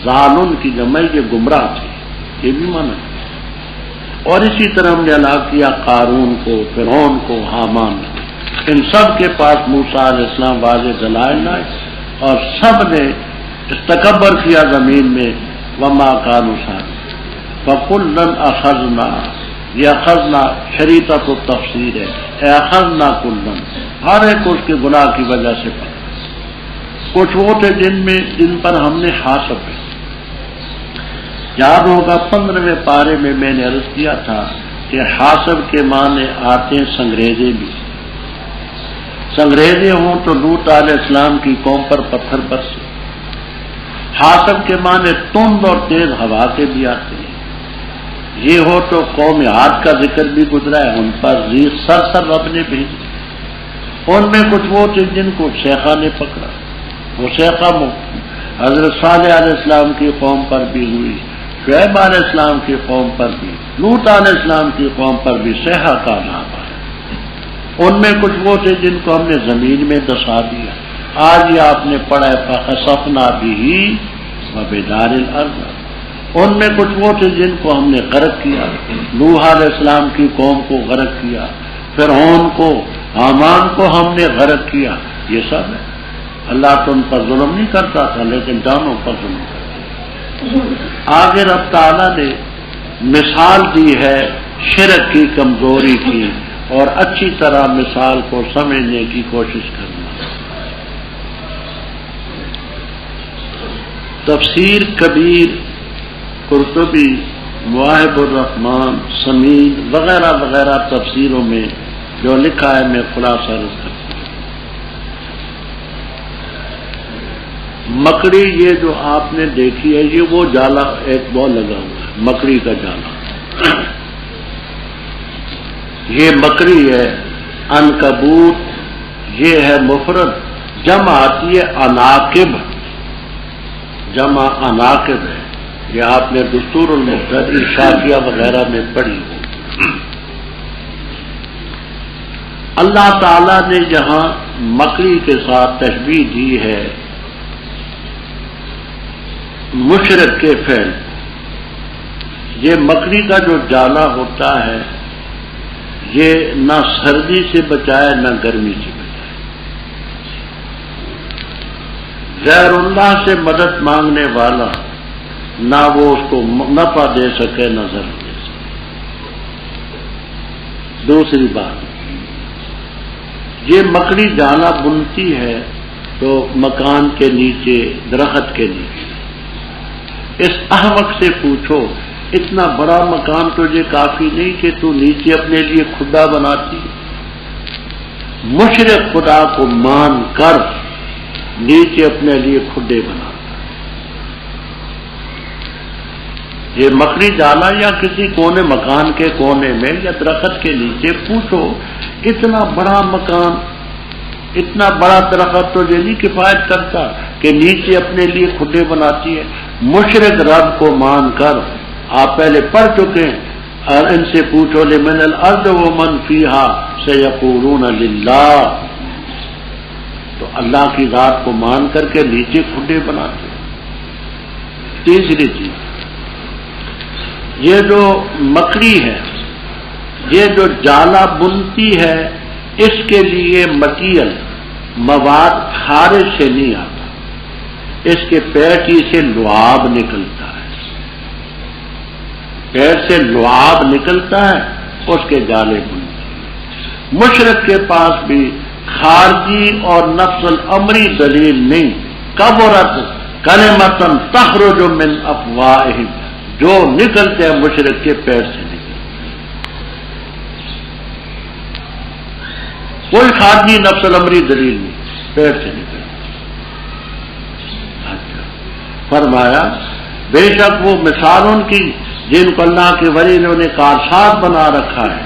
A: ظالم کی جمع یہ گمراہ تھے، یہ بھی مانا۔ اور اسی طرح ہم نے ہلاک کیا قارون کو، فرعون کو، حامان کو، ان سب کے پاس موسیٰ علیہ السلام واضح دلائل لائے اور سب نے تکبر کیا زمین میں۔ وما كانوا سابقين فَكُلًّا أَخَذْنَا، یہ اخذنا شریطت التفسیر ہے، اے اخذنا کلن، ہر ایک اس کے گناہ کی وجہ سے پکڑا۔ کچھ وہ تھے جن پر ہم نے حاسب ہے۔ یاد ہوگا 15ویں پارے میں نے عرض کیا تھا کہ حاسب کے معنی آتے سنگریزے بھی، سنگریزے ہوں تو لوط علیہ السلام کی قوم پر پتھر برسے۔ حاسب کے معنی تند اور تیز ہوا کے بھی آتے ہیں۔ یہ ہو تو قوم عاد کا ذکر بھی گزرا ہے، ان پر ریح سر رب نے بھیجی۔ ان میں کچھ وہ تھے جن کو شیخہ نے پکڑا، وہ شیخہ حضرت صالح علیہ السلام کی قوم پر بھی ہوئی، شعیب علیہ السلام کی قوم پر بھی، لوط علیہ السلام کی قوم پر بھی شیخہ کا نام ہے۔ ان میں کچھ وہ تھے جن کو ہم نے زمین میں دسا دیا۔ آج یہ آپ نے پڑھا ہے فَخَسَفْنَا بِهِ وَبِدَارِ الْأَرْضِ۔ ان میں کچھ وہ تھے جن کو ہم نے غرق کیا، نوح علیہ السلام کی قوم کو غرق کیا، فرعون کو، حامان کو ہم نے غرق کیا۔ یہ سب ہے، اللہ تو ان پر ظلم نہیں کرتا تھا لیکن جانوں پر ظلم کرتا۔ آگے رب تعالیٰ نے مثال دی ہے شرک کی کمزوری کی، اور اچھی طرح مثال کو سمجھنے کی کوشش کرنا۔ تفسیر کبیر، قرطبی، مواہب الرحمان، سمین وغیرہ وغیرہ تفسیروں میں جو لکھا ہے میں خلاصہ عرض کرتا ہوں۔ مکڑی یہ جو آپ نے دیکھی ہے یہ وہ جالا ایک بہت لگا ہوا ہے، مکڑی کا جالا، یہ مکڑی ہے۔ عنکبوت یہ ہے مفرد، جمع آتی ہے عناقب، جمع عناقب ہے، یہ آپ نے دستور المفتدی شافیہ وغیرہ میں پڑھی ہو۔ اللہ تعالیٰ نے جہاں مکڑی کے ساتھ تشبیہ دی ہے مشرک کے فعل، یہ مکڑی کا جو جالا ہوتا ہے یہ نہ سردی سے بچائے نہ گرمی سے بچائے، غیر اللہ سے مدد مانگنے والا نہ وہ اس کو نفع دے سکے نہ ضرر دے سکے۔ دوسری بات، یہ مکڑی جالا بنتی ہے تو مکان کے نیچے، درخت کے نیچے۔ اس احمق سے پوچھو اتنا بڑا مکان تجھے کافی نہیں کہ تو نیچے اپنے لیے کھڈا بناتی؟ مشرک خدا کو مان کر نیچے اپنے لیے کھڈے بناتا ہے۔ یہ مکڑی ڈالا یا کسی کونے مکان کے کونے میں یا درخت کے نیچے، پوچھو اتنا بڑا مکان، اتنا بڑا درخت تو یہ نہیں کفایت کرتا کہ نیچے اپنے لیے کھڈے بناتی ہے۔ مشرک رب کو مان کر، آپ پہلے پڑھ چکے ہیں، اور ان سے پوچھو لمن الارض ومن فیہا سیقولون للہ، تو اللہ کی ذات کو مان کر کے نیچے کھڈے بناتے ہیں۔ تیسری چیز، یہ جو مکڑی ہے، یہ جو جالا بنتی ہے، اس کے لیے مٹیریل مواد خارج سے نہیں آتا، اس کے پیٹ ہی سے لعاب نکلتا ہے، پیٹ سے لعاب نکلتا ہے، اس کے جالے بنتے ہیں۔ مشرک کے پاس بھی خارجی اور نفس الامری دلیل نہیں، کبرت کلمۃ تخرج من افواہہم، جو نکلتے ہیں مشرک کے پیٹ سے نکلتے، کوئی خارجی نفس الامری دلیل نہیں، پیٹ سے نکلتے۔ اچھا، فرمایا بے شک وہ مثال ان کی جن کو اللہ کے ولی نے انہیں کارساز بنا رکھا ہے،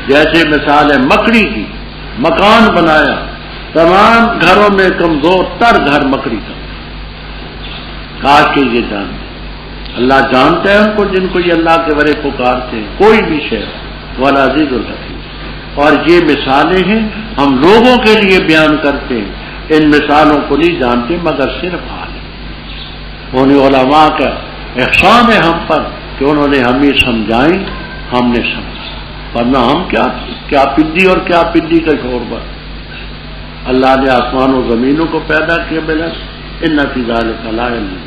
A: جیسے مثال ہے مکڑی کی، مکان بنایا، تمام گھروں میں کمزور تر گھر مکڑی کا، کاش کے یہ جانتے، اللہ جانتا ہے ان کو جن کو یہ اللہ کے ولی پکارتے ہیں، کوئی بھی شے والعزیز الحکیم۔ اور یہ مثالیں ہیں، ہم لوگوں کے لیے بیان کرتے ہیں، ان مثالوں کو نہیں جانتے مگر صرف عالم۔ انہیں علماء کا احسان ہے ہم پر کہ انہوں نے ہمیں سمجھائیں، ہم نے سمجھا، ورنہ ہم کیا پلی اور کیا پلی کا شوربہ۔ اللہ نے آسمان و زمینوں کو پیدا کیا بلا ان فی ذلک لآیۃ،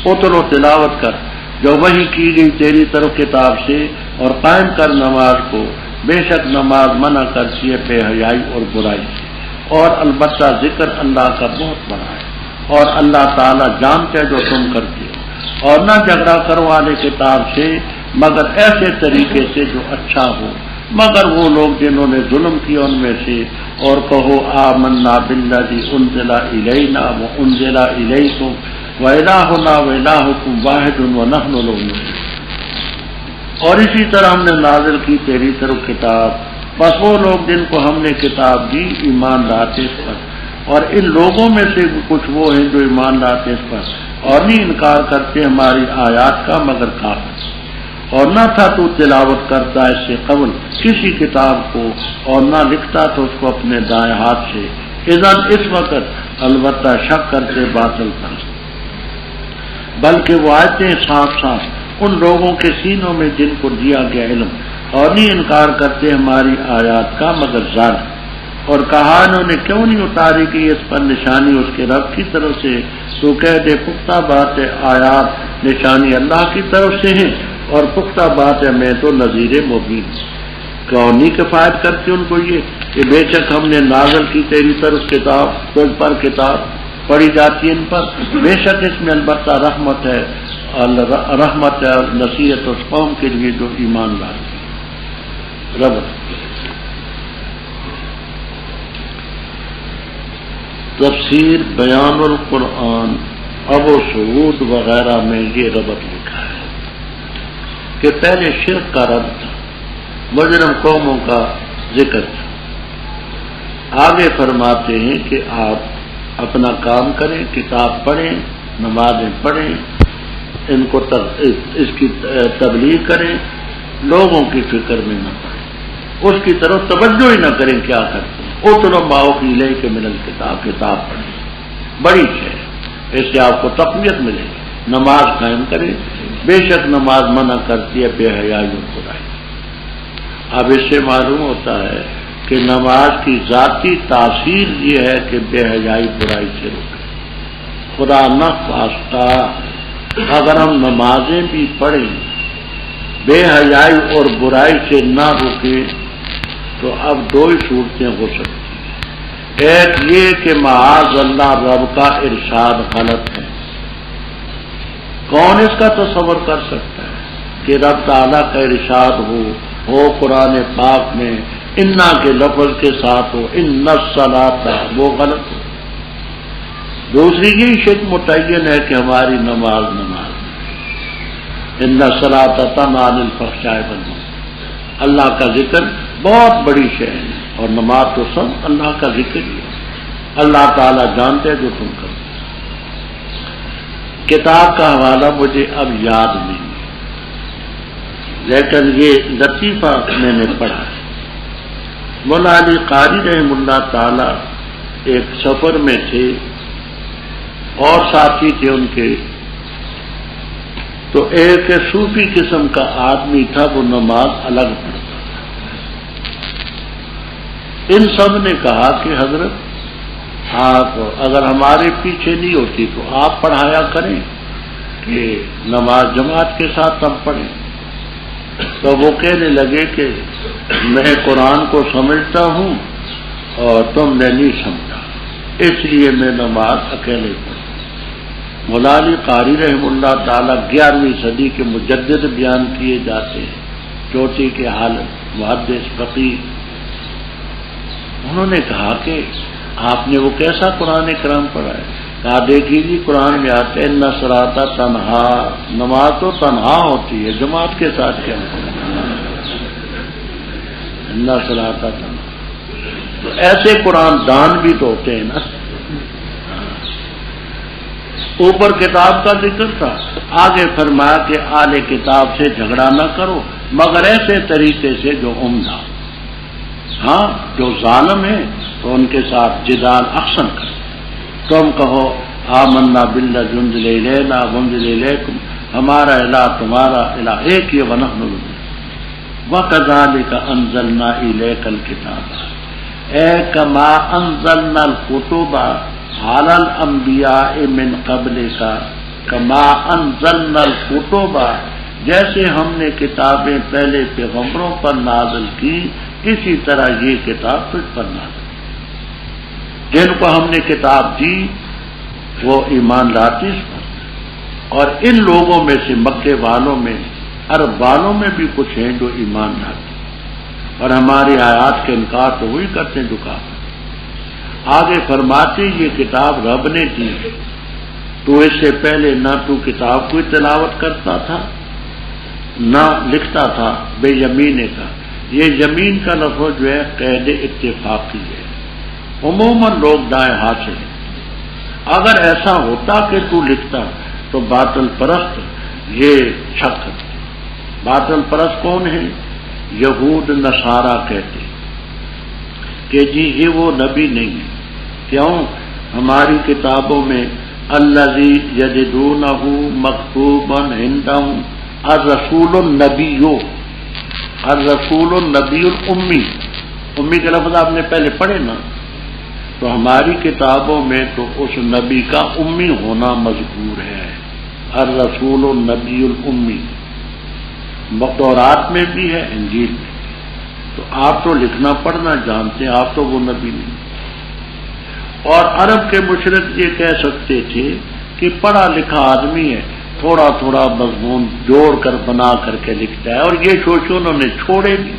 A: اتل و تلاوت کر جو وحی کی گئی تیری طرف کتاب سے، اور قائم کر نماز کو، بے شک نماز منع کرتی ہے بے حیائی اور برائی سے، اور البتہ ذکر اللہ کا بہت بڑا ہے، اور اللہ تعالیٰ جانتے جو تم کرتے ہو، اور نہ جھگڑا کروانے کتاب سے مگر ایسے طریقے سے جو اچھا ہو، مگر وہ لوگ جنہوں نے ظلم کیا ان میں سے، اور کہو آمنا بالذی انزل الینا وانزل الیکم وإلہنا وإلہکم واحد ونحن لہ مسلمون۔ اور اسی طرح ہم نے نازل کی تیری طرف کتاب، بس وہ لوگ جن کو ہم نے کتاب دی ایمان لاتے اس پر، اور ان لوگوں میں سے کچھ وہ ہیں جو ایمان لاتے اس پر اور نہیں انکار کرتے ہماری آیات کا مگر کافر۔ اور نہ تھا تو تلاوت کرتا اس سے قبل کسی کتاب کو، اور نہ لکھتا تو اس کو اپنے دائیں ہاتھ سے، اذن اس وقت البتہ شک کرتے باطل تھا، بلکہ وہ آیتیں صاف صاف ان لوگوں کے سینوں میں جن کو دیا گیا علم، اور نہیں انکار کرتے ہماری آیات کا مگر ظاہر۔ اور کہا انہوں نے کیوں نہیں اتاری کہ اس پر نشانی اس کے رب کی طرف سے، تو کہہ دے پختہ بات ہے آیات نشانی اللہ کی طرف سے ہیں، اور پختہ بات ہے میں تو نذیر مبین۔ کیوں نہیں کفایت کرتی ان کو یہ کہ بے شک ہم نے نازل کی تیری طرف کتاب، تجھ پر کتاب پڑھی جاتی ہے ان پر، بے شک اس میں البتہ رحمت ہے اور نصیحت اس قوم کے لیے جو ایمان لاتے رب۔ تفسیر بیان القرآن ابو سعود وغیرہ میں یہ ربط لکھا ہے کہ پہلے شرک کا رد تھا، مجرم قوموں کا ذکر تھا، آگے فرماتے ہیں کہ آپ اپنا کام کریں، کتاب پڑھیں، نمازیں پڑھیں، ان کو اس کی تبلیغ کریں، لوگوں کی فکر میں نہ پڑیں، اس کی طرف توجہ ہی نہ کریں کیا کرتے ہیں۔ اتلو ما اوحی الیک من الکتاب، کتاب پڑھیں، بڑی ہے، اس سے آپ کو تقویت ملے گی۔ نماز قائم کریں، بے شک نماز منع کرتی ہے بے حیائی اور برائی۔ اب اس سے معلوم ہوتا ہے کہ نماز کی ذاتی تاثیر یہ ہے کہ بے حیائی برائی سے روکے۔ خدا نہ خواستہ اگر ہم نمازیں بھی پڑھیں بے حیائی اور برائی سے نہ روکیں تو اب دو ہی صورتیں ہو سکتی ہیں۔ ایک یہ کہ معاذ اللہ رب کا ارشاد غلط ہے، کون اس کا تصور کر سکتا ہے کہ رب تعالیٰ کا ارشاد ہو قرآن پاک میں انا کے لفظ کے ساتھ ہو ان الصلاۃ وہ غلط ہو. دوسری یہ شرط متعین ہے کہ ہماری نماز ان الصلاۃ تنہی عن الفحشاء والمنکر. اللہ کا ذکر بہت بڑی شے ہے اور نماز تو سب اللہ کا ذکر ہی ہے. اللہ تعالیٰ جانتے جو تم کرو. کتاب کا حوالہ مجھے اب یاد نہیں لیکن یہ لطیفہ میں نے پڑھا ہے. مولا علی قاری رحمہ اللہ تعالی ایک سفر میں تھے اور ساتھی تھے ان کے، تو ایک صوفی قسم کا آدمی تھا، وہ نماز الگ پڑھتا. ان سب نے کہا کہ حضرت آپ اگر ہمارے پیچھے نہیں ہوتی تو آپ پڑھایا کریں کہ نماز جماعت کے ساتھ ہم پڑھیں. تو وہ کہنے لگے کہ میں قرآن کو سمجھتا ہوں اور تم نے نہیں سمجھا، اس لیے میں نماز اکیلے پڑھوں. مولا علی قاری رحمہ اللہ تعالیٰ 11ویں صدی کے مجدد بیان کیے جاتے ہیں، چوٹی کے حالت، محدث، فقیہ. انہوں نے کہا کہ آپ نے وہ کیسا قرآن کرام پڑھا ہے؟ کہا دیکھیے جی قرآن میں آتے ان الصلاۃ تنہا، نماز تو تنہا ہوتی ہے، جماعت کے ساتھ کیا ان الصلاۃ تنہا. تو ایسے قرآن دان بھی تو ہوتے ہیں نا. اوپر کتاب کا ذکر تھا، آگے فرمایا کہ اہل کتاب سے جھگڑا نہ کرو مگر ایسے طریقے سے جو عمدہ. ہاں جو ظالم ہے تو ان کے ساتھ جدال احسن کرو. تم کہو آمنا بالذی انزل الینا وانزل الیکم، ہمارا الہ تمہارا الہ ایک ہی، ونحن وکذالک انزلنا الیک الکتاب اے کما انزلنا الکتب علی الانبیاء من قبلک کما انزلنا الکتب، جیسے ہم نے کتابیں پہلے پیغمبروں پر نازل کی اسی طرح یہ کتاب تجھ پر نازل. جن کو ہم نے کتاب دی وہ ایمان لاتے اس پر، اور ان لوگوں میں سے مکے والوں میں عرب والوں میں بھی کچھ ہیں جو ایمان لاتے اور ہماری آیات کے انکار تو وہی کرتے ہیں جو کافر. آگے فرماتے یہ کتاب رب نے دی، تو اس سے پہلے نہ تو کتاب کو تلاوت کرتا تھا نہ لکھتا تھا بے یمینے کا. یہ یمین کا لفظ جو ہے قید اتفاقی ہے، عموماً لوگ دائیں ہاتھ سے. اگر ایسا ہوتا کہ تو لکھتا تو باطل پرست یہ شک. باطل پرست کون ہے؟ یہود نصارہ کہتے کہ جی یہ وہ نبی نہیں ہے. کیوں؟ ہماری کتابوں میں الذی یجدونہ مکتوبا عندہم الرسول النبی، الرسول النبی الامی. امی کا لفظ آپ نے پہلے پڑھے نا، تو ہماری کتابوں میں تو اس نبی کا امی ہونا مذکور ہے، الرسول النبی الامی. تورات میں بھی ہے، انجیل میں. تو آپ تو لکھنا پڑھنا جانتے ہیں، آپ تو وہ نبی نہیں. اور عرب کے مشرک یہ کہہ سکتے تھے کہ پڑھا لکھا آدمی ہے، تھوڑا تھوڑا مضمون جوڑ کر بنا کر کے لکھتا ہے، اور یہ سوچو انہوں نے چھوڑے بھی.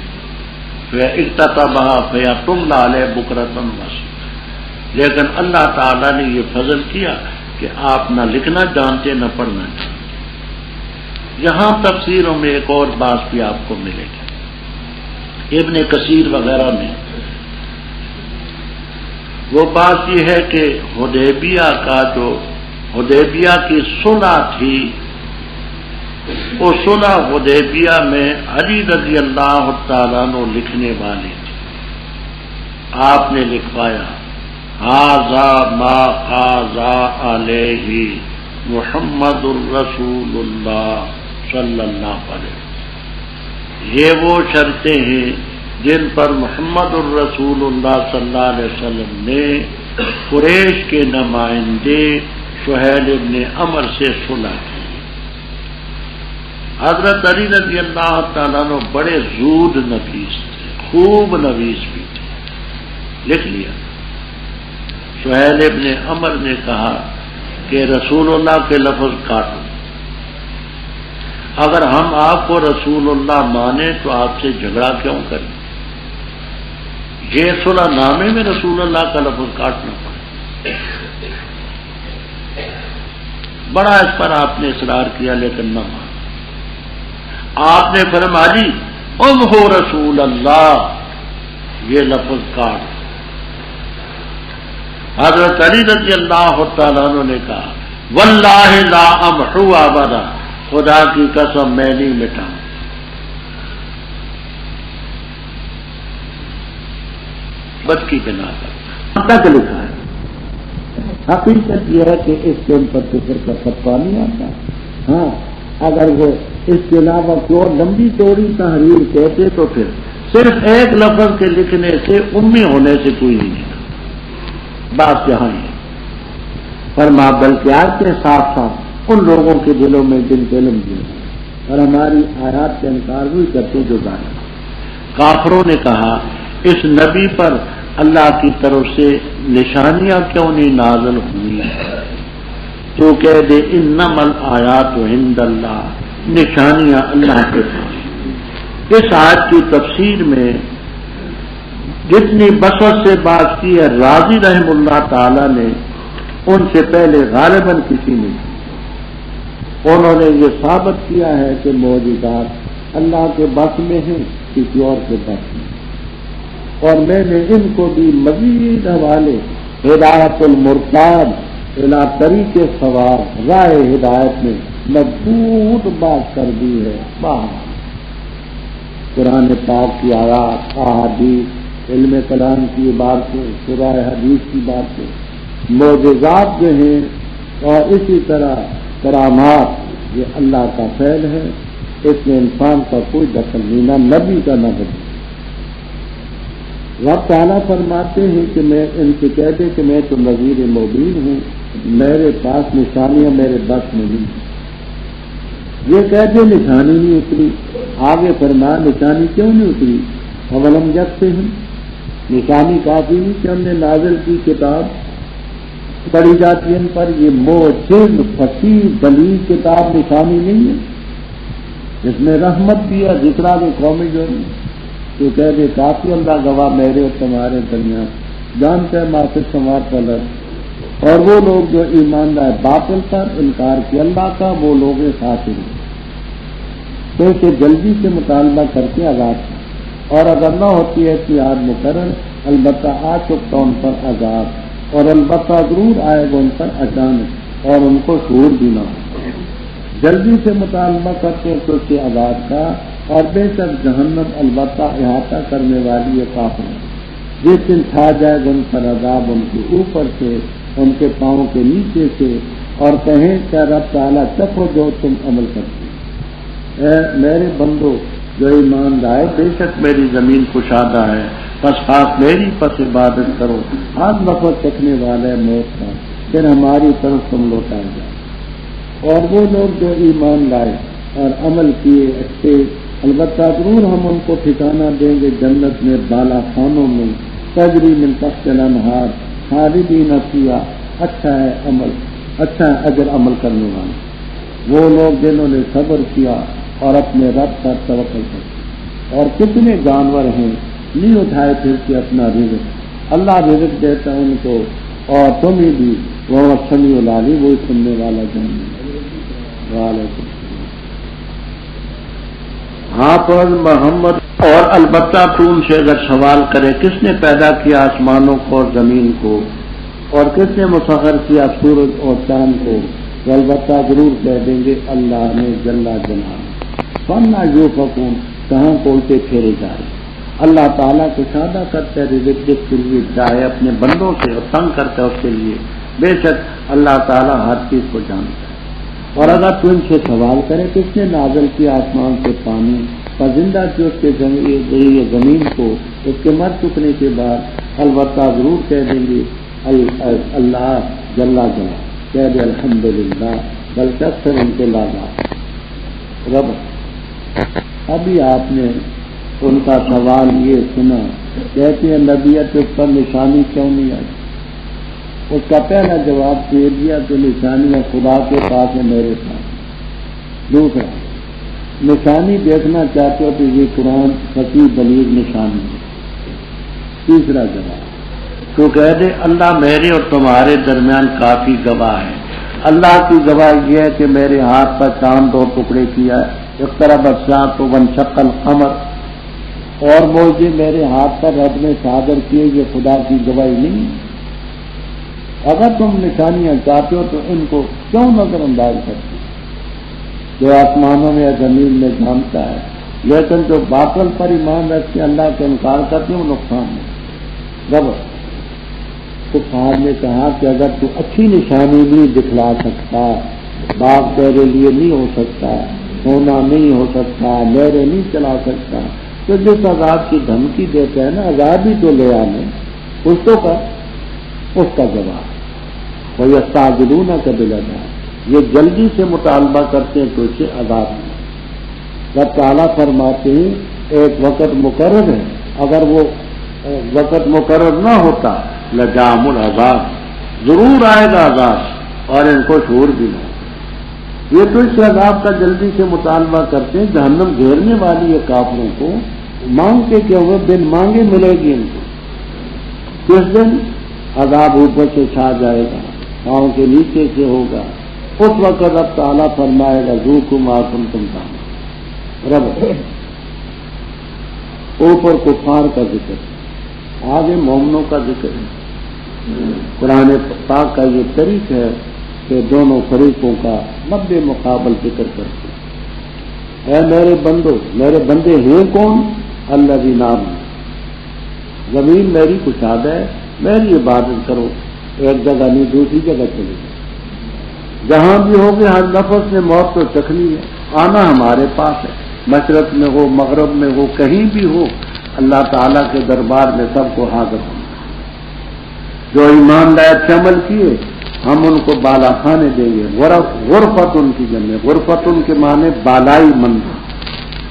A: اکتتبھا فیتملی علیہ بکرۃ واصیلا. لیکن اللہ تعالیٰ نے یہ فضل کیا کہ آپ نہ لکھنا جانتے نہ پڑھنا جانتے. یہاں تفسیروں میں ایک اور بات بھی آپ کو ملے گی، ابن کثیر وغیرہ میں. وہ بات یہ ہے کہ حدیبیہ کا جو حدیبیہ کی صلح تھی، وہ صلح حدیبیہ میں علی رضی اللہ تعالیٰ عنہ لکھنے والے تھے. آپ نے لکھوایا ھذا ما قاضى علیہ محمد الرسول اللہ صلی اللہ علیہ وسلم. یہ وہ شرطیں ہیں جن پر محمد الرسول اللہ صلی اللہ علیہ وسلم نے قریش کے نمائندے سہیل ابن عمر سے صلح کی. حضرت علی رضی اللہ تعالیٰ عنہ بڑے زود نویس تھے، خوب نویس بھی تھے. لکھ لیا. سہیل ابن عمر نے کہا کہ رسول اللہ کے لفظ کاٹو، اگر ہم آپ کو رسول اللہ مانیں تو آپ سے جھگڑا کیوں کریں؟ یہ صلح نامے میں رسول اللہ کا لفظ کاٹنا پڑا. بڑا اس پر آپ نے اصرار کیا لیکن نہ مانا. آپ نے فرمایا جی ام ہو رسول اللہ، یہ لفظ کاٹ. حضرت علی رضی اللہ تعالیٰ عنہ نے کہا واللہ لا امحو ابدا، خدا کی قسم میں نہیں مٹاؤں. بد کی بنا پر تک لکھا ہے. حقیقت یہ ہے کہ اس کے اوپر فکر کا فتویٰ نہیں آتا. ہاں اگر وہ اس کے علاوہ کوئی اور لمبی چوڑی تحریر کہتے تو پھر صرف ایک لفظ کے لکھنے سے امی ہونے سے کوئی نہیں ہے. بات یہاں ہے. فرما بلکہ آج کے ساتھ ساتھ ان لوگوں کے دلوں میں جن کے علم دیا اور ہماری آیات کا انکار بھی کرتے جو ظاہر. کافروں نے کہا اس نبی پر اللہ کی طرف سے نشانیاں کیوں نہیں نازل ہوئی؟ تو کہہ دے انما الآیات عند اللہ، نشانیاں اللہ کے پاس. اس آیت کی تفسیر میں جتنی بسط سے بات کی ہے راضی رحم اللہ تعالی نے، ان سے پہلے غالباً کسی نے. انہوں نے یہ ثابت کیا ہے کہ معجزات اللہ کے بس میں ہیں، کسی اور کے بس میں. اور میں نے ان کو بھی مزید حوالے ہدایت المرتاد الی طریق ثواب، راہ ہدایت میں مضبوط بات کر دی ہے. قرآن پاک کی آیات، احادیث، علم کلام کی باتیں، سورہ حدیث کی باتیں، معجزات جو ہیں اور اسی طرح کرامات، یہ اللہ کا فعل ہے. اس میں انسان کا کوئی دخل نہیں، نہ نبی کا نہ بدی. رب تعالیٰ فرماتے ہیں کہ میں ان سے کہہ دے کہ میں تو نذیر مبین ہوں، میرے پاس نشانیاں میرے بس میں نہیں. یہ کہہ دے نشانی نہیں اتری. آگے فرمایا نشانی کیوں نہیں اتری؟ اولم یکفہم سے ہم نشانی کافی نہیں کہ ہم نے نازل کی کتاب پڑھی جاتی ہے ان پر. یہ موجز فصیح دلیل کتاب نشانی نہیں ہے، اس میں رحمت بھی ہے ذکرہ میں قومی جو تو کہہ دے کافی اللہ گواہ میرے اور تمہارے درمیان، جانتے ہیں معافی سماعت طلب. اور وہ لوگ جو ایمان لائے باطل پر انکار کیا اللہ کا، وہ لوگ خاسر ہیں. تو اسے جلدی سے مطالبہ کر کے عذاب، اور اگر نہ ہوتی ہے احتیاط مقرر، البتہ آ چکتا ان پر عذاب، اور البتہ ضرور آئے گا ان پر اچانک، اور ان کو شعور بھی نہ ہو. جلدی سے مطالبہ کرتے ہیں تو اس کے عذاب کا، اور بے شک جہنم البتہ احاطہ کرنے والی یہ کافر ہے. جس دن کھا جائے گا ان پر عذاب، ان کے اوپر سے، ان کے پاؤں کے نیچے سے، اور کہیں کیا رب تعالیٰ چکھو جو تم عمل کرتے. اے میرے بندو جو ایمان لائے، بے شک میری زمین کشادہ ہے، پس خاص میری پس عبادت کرو. آج نفر چکھنے والا ہے موت کا، پھر ہماری طرف تم لوٹائے جائے. اور وہ لوگ جو ایمان لائے اور عمل کیے اچھے، البتہ ضرور ہم ان کو ٹھکانہ دیں گے جنت میں، بالا خانوں میں، تجری من تحتها الانہار خالدین فیہا. اچھا ہے عمل، اچھا ہے اجر عمل کرنے والے وہ لوگ جنہوں نے صبر کیا اور اپنے رب پر توکل کیا. اور کتنے جانور ہیں نہیں اٹھائے پھر کے اپنا رزق، اللہ رزق دیتا ہے ان کو، اور تمہیں بھی وہ سمیع العلیم، وہی سننے والا جاننے. وعلیکم حافظ محمد. اور البتہ تو ان سے اگر سوال کرے کس نے پیدا کیا آسمانوں کو اور زمین کو، اور کس نے مسخر کیا سورج اور چاند کو، تو البتہ ضرور کہہ دیں گے اللہ نے جل جلالہ. فنا یوفکون، کہاں کولتے پھیرے جائے. اللہ تعالیٰ کو شادہ کرتے رزق جس کے لیے چاہے اپنے بندوں سے، اور تنگ کرتا ہے اس کے لیے. بے شک اللہ تعالیٰ ہر چیز کو جانتا ہے. اور اگر تو ان سے سوال کرے کس نے نازل کیا آسمان سے پانی اور زندہ کی اس کے زمین کو اس کے مر چکنے کے بعد، البتہ ضرور کہہ دیں گے اللہ جل جلالہ. کہہ دے الحمدللہ، بلکہ اکثر ان کے لازات رب. ابھی آپ نے ان کا سوال یہ سنا، کہتے ہیں نبیت اس پر نشانی کیوں نہیں آئی؟ اس کا پہلا جواب دے دیا کہ نشانیاں خدا کے پاس ہے، میرے پاس. دوسرا، نشانی دیکھنا چاہتے ہو تو یہ قرآن فصیح بلیغ نشانی ہے. تیسرا جواب تو کہہ دے اللہ میرے اور تمہارے درمیان کافی گواہ ہے. اللہ کی گواہ یہ ہے کہ میرے ہاتھ پر چاند 2 ٹکڑے کیا ہے، اقترب الساعۃ وانشق القمر، اور موجے میرے ہاتھ پر رب نے صادر کیے، یہ خدا کی گواہی نہیں. اگر تم نشانیاں چاہتے ہو تو ان کو کیوں نظر انداز کرتے؟ جو آسمانوں میں یا زمین میں جانتا ہے، لیکن جو باطل پر ایمان رکھتے اللہ کا انکار کرتے ہیں وہ نقصان ہے. رب کفار نے کہا کہ اگر تو اچھی نشانی نہیں دکھلا سکتا، باغ تیرے لیے نہیں ہو سکتا، سونا نہیں ہو سکتا، لہریں نہیں چلا سکتا، تو جس عذاب کی دھمکی دیتے ہیں نا عذاب ہی تو لے آنے، اس تو کا اس کا جواب وَيَسْتَعْجِلُونَكَ بِالْعَذَابِ، یہ جلدی سے مطالبہ کرتے ہیں تو اسے عذاب میں. جب تعالیٰ فرماتے ہیں ایک وقت مقرر ہے، اگر وہ وقت مقرر نہ ہوتا لجام العذاب، ضرور آئے گا عذاب اور ان کو شعور بھی نہ. یہ تو اس عذاب کا جلدی سے مطالبہ کرتے ہیں، جہنم گھیرنے والی ہے کافروں کو، مانگ کے کیا ہوئے بن مانگے ملے گی ان کو. کس دن عذاب اوپر سے چھا جائے گا، پاؤں کے نیچے سے ہوگا. اس وقت اب تعالیٰ فرمائے گا ذوقوا ما کنتم تعملون. رب اوپر کفار کا ذکر، آگے مومنوں کا ذکر ہے. قرآن پاک کا یہ طریق ہے کہ دونوں فریقوں کا مد مقابل ذکر کرتے ہیں. اے میرے بندو، میرے بندے ہیں کون؟ الذین آمنوا، زمین میری کشاد ہے، میری عبادت کرو، ایک جگہ نہیں دوسری جگہ چلے جاؤ. جہاں بھی ہوگے ہر نفس نے موت تو چکھنی ہے، آنا ہمارے پاس ہے، مشرق میں ہو مغرب میں ہو کہیں بھی ہو، اللہ تعالیٰ کے دربار میں سب کو حاضر ہونا. جو ایمان لائے اچھے عمل کیے ہم ان کو بالا خانے دیں گے. غرفت ان کی جنت، غرفت ان کے معنی بالائی منزل،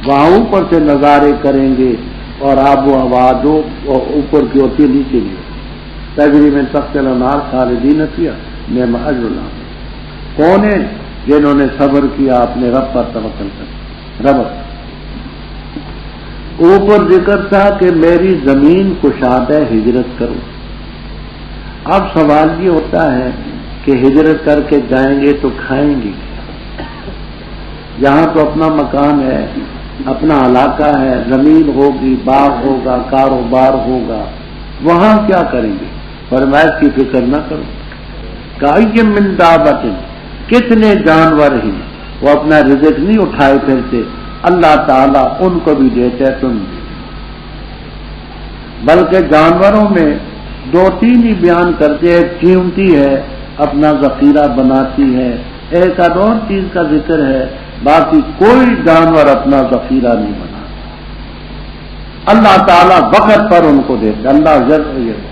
A: وہاں اوپر سے نظارے کریں گے اور آب و ہوا جو اوپر کی ہوتی ہے نیچے بھی تجری میں تحت الانہار خالدین فیہا نعم اجر العاملین. کون ہے؟ جنہوں نے صبر کیا اپنے رب پر توکل کر. رب اوپر ذکر تھا کہ میری زمین کشاد ہے، ہجرت کرو. اب سوال یہ ہوتا ہے کہ ہجرت کر کے جائیں گے تو کھائیں گے، یہاں تو اپنا مکان ہے، اپنا علاقہ ہے، زمین ہوگی، باغ ہوگا، کاروبار ہوگا، وہاں کیا کریں گے؟ فرمایا کی فکر نہ کرو. کائے من دابۃ، کتنے جانور ہی وہ اپنا رزق نہیں اٹھائے پھرتے، اللہ تعالیٰ ان کو بھی دیتے ہے، تم بھی. بلکہ جانوروں میں 2-3 ہی بیان کرتے ہیں. قیمتی ہے، اپنا ذخیرہ بناتی ہے، ایک اور چیز کا ذکر ہے، باقی کوئی جانور اپنا ذخیرہ نہیں بناتا. اللہ تعالیٰ وقت پر ان کو دیتا. اللہ ضرور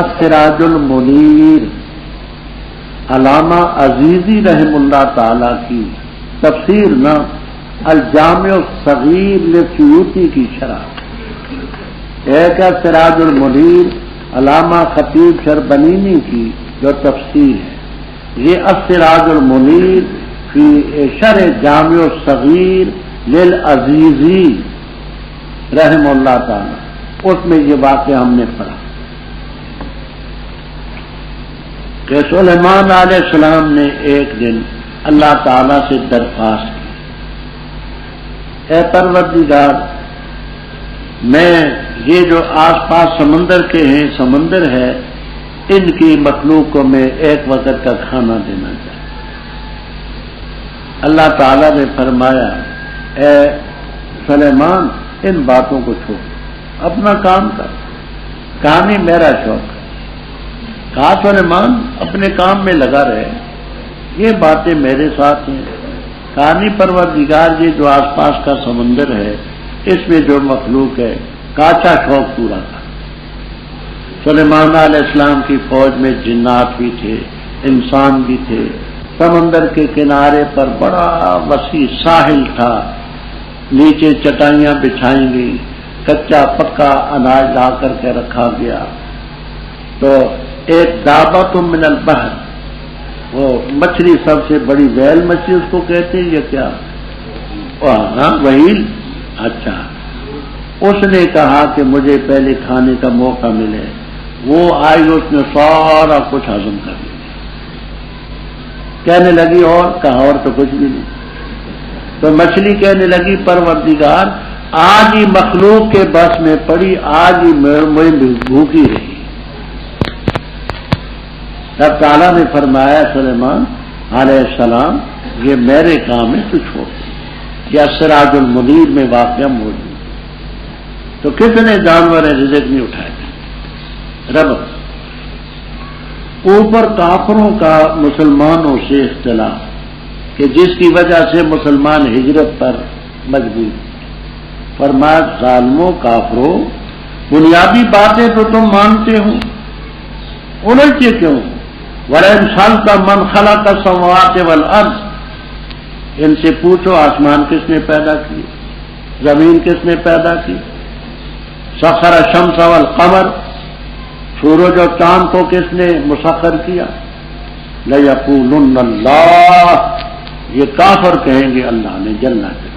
A: السراج المنیر، علامہ عزیزی رحم اللہ تعالیٰ کی تفسیر نہ الجامع الصغیر لسیوطی کی شرح. ایک ہے سراج المنیر علامہ خطیب شربنینی کی جو تفسیر ہے. یہ السراج المنیر فی شرح جامع الصغیر للعزیزی رحم اللہ تعالی، اس میں یہ واقعہ ہم نے پڑھا کہ سلیمان علیہ السلام نے ایک دن اللہ تعالی سے درخواست کی، اے پروردگار، میں یہ جو آس پاس سمندر کے ہیں، سمندر ہے، ان کی مخلوق کو میں ایک وقت کا کھانا دینا چاہتا. اللہ تعالیٰ نے فرمایا اے سلیمان ان باتوں کو چھوڑ، اپنا کام کر، کام ہی میرا شوق ہے. کہا سلیمان اپنے کام میں لگا رہے، یہ باتیں میرے ساتھ ہیں. کہانی پروردگار یہ جو آس پاس کا سمندر ہے اس میں جو مخلوق ہے کاچا شوق پورا تھا. سلیمان علیہ السلام کی فوج میں جنات بھی تھے، انسان بھی تھے. سمندر کے کنارے پر بڑا وسیع ساحل تھا، نیچے چٹائیاں بچھائی گئی، کچا پکا اناج لا کر کے رکھا گیا. تو ایک دابۃ من البحر، وہ مچھلی سب سے بڑی ویل مچھلی اس کو کہتے ہیں، یہ کیا؟ ہاں وہیل. اچھا، اس نے کہا کہ مجھے پہلے کھانے کا موقع ملے، وہ آئی، اس نے سارا کچھ ہضم کر لیا، کہنے لگی اور کہا اور تو کچھ بھی نہیں۔ تو مچھلی کہنے لگی پروردگار آج ہی مخلوق کے بس میں پڑی، آج ہی میں بھوکی رہی۔ رب تعالیٰ نے فرمایا سلیمان علیہ السلام یہ میرے کام ہے، تو چھوڑ یا سراج المنیر میں واقعہ موجود۔ تو کتنے جانور رزق نہیں اٹھائے رب۔ اوپر کافروں کا مسلمانوں سے اختلاف کہ جس کی وجہ سے مسلمان ہجرت پر مجبور۔ فرمایا ظالموں کافروں، بنیادی باتیں تو تم مانتے ہو، الجھتے کیوں؟ وَلَئِنْ سَأَلْتَ مَنْ خَلَقَ السَّمَاوَاتِ وَالْأَرْضَ، ان سے پوچھو آسمان کس نے پیدا کی، زمین کس نے پیدا کی، سخر الشمس والقمر، سورج اور چاند کو کس نے مسخر کیا، لَيَقُولُنَّ اللَّهُ، یہ کافر کہیں گے اللہ نے جل جلالہ۔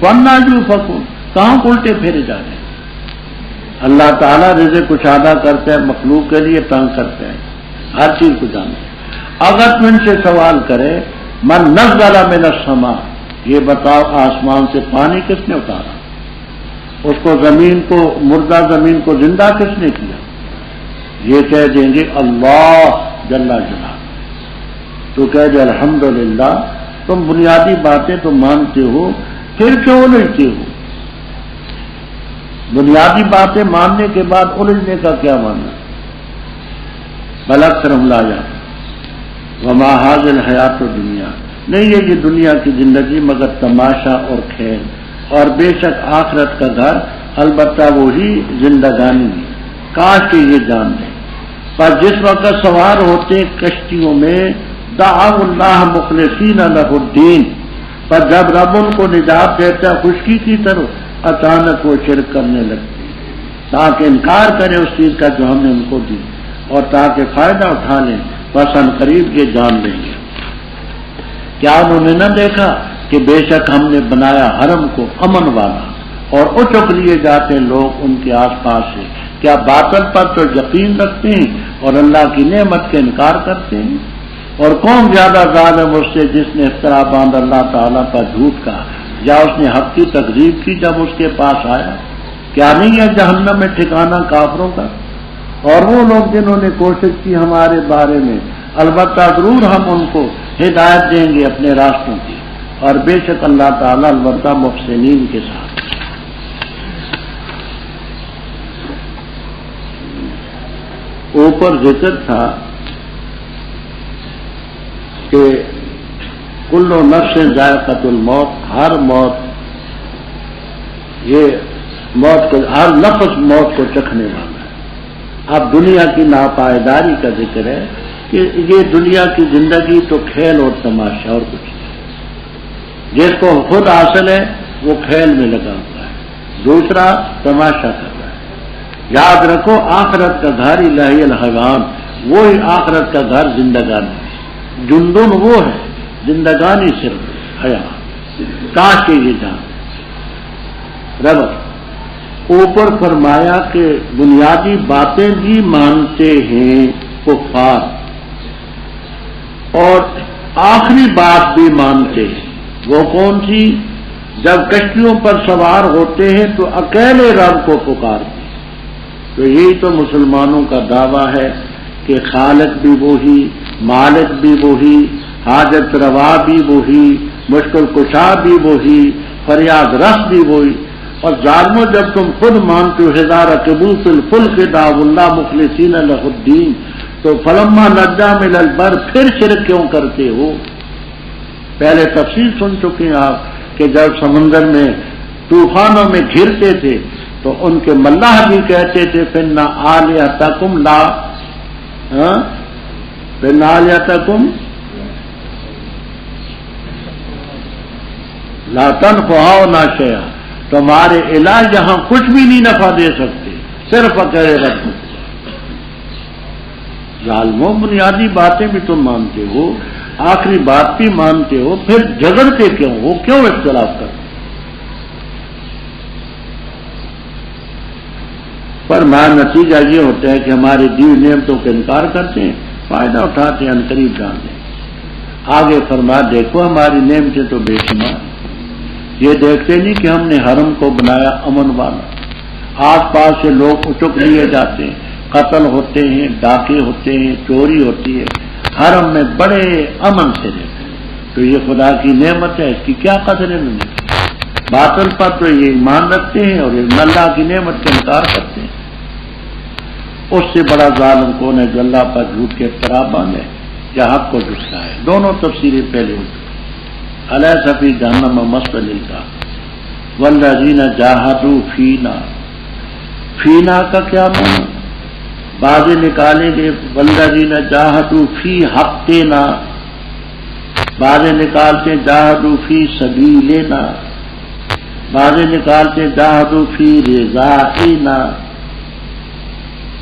A: وَأَنَّىٰ يُؤْفَكُونَ، کہاں الٹے پھیرے جا رہے ہیں؟ اللہ تعالیٰ رزق کشادہ کرتا ہے، مخلوق کے لیے تنگ کرتا ہے، ہر چیز کو جانتا ہے۔ اگر تم ان سے سوال کرے من نزل من السماء، یہ بتاؤ آسمان سے پانی کس نے اتارا، اس کو زمین کو، مردہ زمین کو زندہ کس نے کیا، یہ کہہ دیں گے اللہ جل جلالہ۔ تو کہہ دے الحمدللہ، تم بنیادی باتیں تو مانتے ہو، پھر کیوں الجھتے ہو؟ بنیادی باتیں ماننے کے بعد الجھنے کا کیا ماننا؟ بل اکثرهم لا یعلمون وما هذه الحیات الدنیا، نہیں ہے یہ دنیا کی زندگی مگر تماشا اور کھیل، اور بے شک آخرت کا گھر البتہ وہی زندگانی ہے، کاش کہ یہ جان لیں۔ پر جس وقت سوار ہوتے کشتیوں میں دعوا اللہ مخلصین لہ الدین، پر جب رب ان کو نجات دیتا خشکی کی طرف، اچانک وہ شرک کرنے لگتے تاکہ انکار کرے اس چیز کا جو ہم نے ان کو دی، اور تاکہ فائدہ اٹھا لیں، بس ان قریب یہ جان لیں گے۔ کیا انہوں نے نہ دیکھا کہ بے شک ہم نے بنایا حرم کو امن والا، اور اچک لیے جاتے ہیں لوگ ان کے آس پاس سے، کیا باطل پر تو یقین رکھتے ہیں اور اللہ کی نعمت کے انکار کرتے ہیں؟ اور کون زیادہ ظالم اس سے جس نے افترا باندھ اللہ تعالیٰ پر جھوٹ کا، یا اس نے حق کی تکذیب کی جب اس کے پاس آیا؟ کیا نہیں ہے جہنم میں ٹھکانہ کافروں کا؟ اور وہ لوگ جنہوں نے کوشش کی ہمارے بارے میں، البتہ ضرور ہم ان کو ہدایت دیں گے اپنے راستوں کی، اور بے شک اللہ تعالیٰ البتہ محسنین کے ساتھ۔ اوپر ذکر تھا کہ کل نفس ذائقۃ الموت، ہر موت، یہ موت کو، ہر نفس موت کو چکھنے والا ہے۔ اب دنیا کی ناپائیداری کا ذکر ہے کہ یہ دنیا کی زندگی تو کھیل اور تماشا اور کچھ نہیں، جس کو خود حاصل ہے وہ کھیل میں لگا ہوا ہے، دوسرا تماشا کر رہا ہے۔ یاد رکھو آخرت کا گھر الہی الحیوان، وہی آخرت کا گھر زندگانی، جندن وہ ہے، زندگانی صرف حیات، کاش کے یہ جان۔ رب اوپر فرمایا کہ بنیادی باتیں بھی مانتے ہیں کفار، اور آخری بات بھی مانتے ہیں، وہ کون سی؟ جب کشتیوں پر سوار ہوتے ہیں تو اکیلے رب کو پکارتے ہیں۔ تو یہی تو مسلمانوں کا دعویٰ ہے کہ خالق بھی وہی، مالک بھی وہی، حاجت روا بھی وہی، مشکل کشا بھی وہی، فریاد رس بھی وہی۔ اور ظالموں جب تم خود مانتے ہو ہزار قبوس الفلک دعوا اللہ مخلصین لہ الدین، تو فلما نجاہم الی البر پھر شرک کیوں کرتے ہو؟ پہلے تفصیل سن چکے ہیں آپ کہ جب سمندر میں طوفانوں میں گھرتے تھے تو ان کے ملاح بھی کہتے تھے فإن آلہتکم لا فإن آلہتکم لا تنفعون شیئا، تمہارے الہ یہاں کچھ بھی نہیں نفع دے سکتے، صرف اکیلے رب کو۔ ظالموں بنیادی باتیں بھی تم مانتے ہو، آخری بات بھی مانتے ہو، پھر جھگڑتے کیوں ہو، کیوں اختلاف کرتے؟ فرمایا نتیجہ یہ ہوتا ہے کہ ہماری دی ہوئی نعمتوں کا انکار کرتے ہیں، فائدہ اٹھاتے ہیں، عنقریب جان دیں۔ آگے فرمایا دیکھو ہماری نعمتیں تو بے شمار، یہ دیکھتے نہیں کہ ہم نے حرم کو بنایا امن والا، آس پاس سے لوگ اچک لیے جاتے ہیں، قتل ہوتے ہیں، ڈاکے ہوتے ہیں، چوری ہوتی ہے، حرم میں بڑے امن سے رہتے ہیں، تو یہ خدا کی نعمت ہے، اس کی کیا قدر ہے؟ نہیں، باطل پر تو یہ ایمان رکھتے ہیں اور اللہ کی نعمت کا انکار کرتے ہیں۔ اس سے بڑا ظالم کون ہے جو اللہ پر جھوٹ کے افترا باندھے یا حق کو جھٹلائے؟ دونوں تفسیریں پہلے ہو چکی۔ الیس فی جہنم مثوی للکافرین والذین جاہدوا فینا، فینا کا کیا معنی؟ بعض نکالیں گے والذین جاہدوا فی حقنا، بعض نکالتے جاہدوا فی سبیلنا، بعض نکالتے جاہدوا فی رضائنا،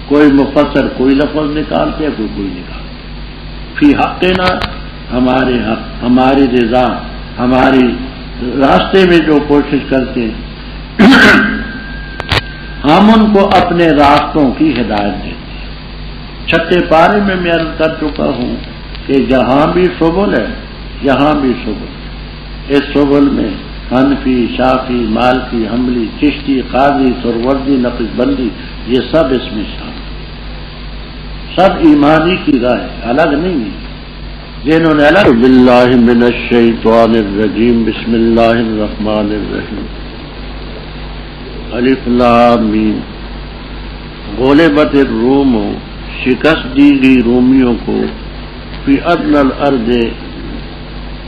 A: کوئی مفسر کوئی لفظ نکالتے کوئی نکالتے۔ فی حقنا ہمارے حق، ہماری رضا، ہماری راستے میں جو کوشش کرتے ہیں ہم ان کو اپنے راستوں کی ہدایت دیتے ہیں۔ چھٹے پارے میں عرض کر چکا ہوں کہ جہاں بھی سبل ہے، یہاں بھی سبل، اس سبل میں حنفی، شافی، مالکی، حنبلی، چشتی، قاضی، سروردی، نقش بندی، یہ سب اس میں شامل، سب ایمانی کی راہ ہے، الگ نہیں ہے۔ جنہوں نے الگ باللہ من الشیطان الرجیم بسم اللہ الرحمن الرحیم الف لام میم غلبت الروم، شکست دی گئی رومیوں کو، فی ادنی الارض،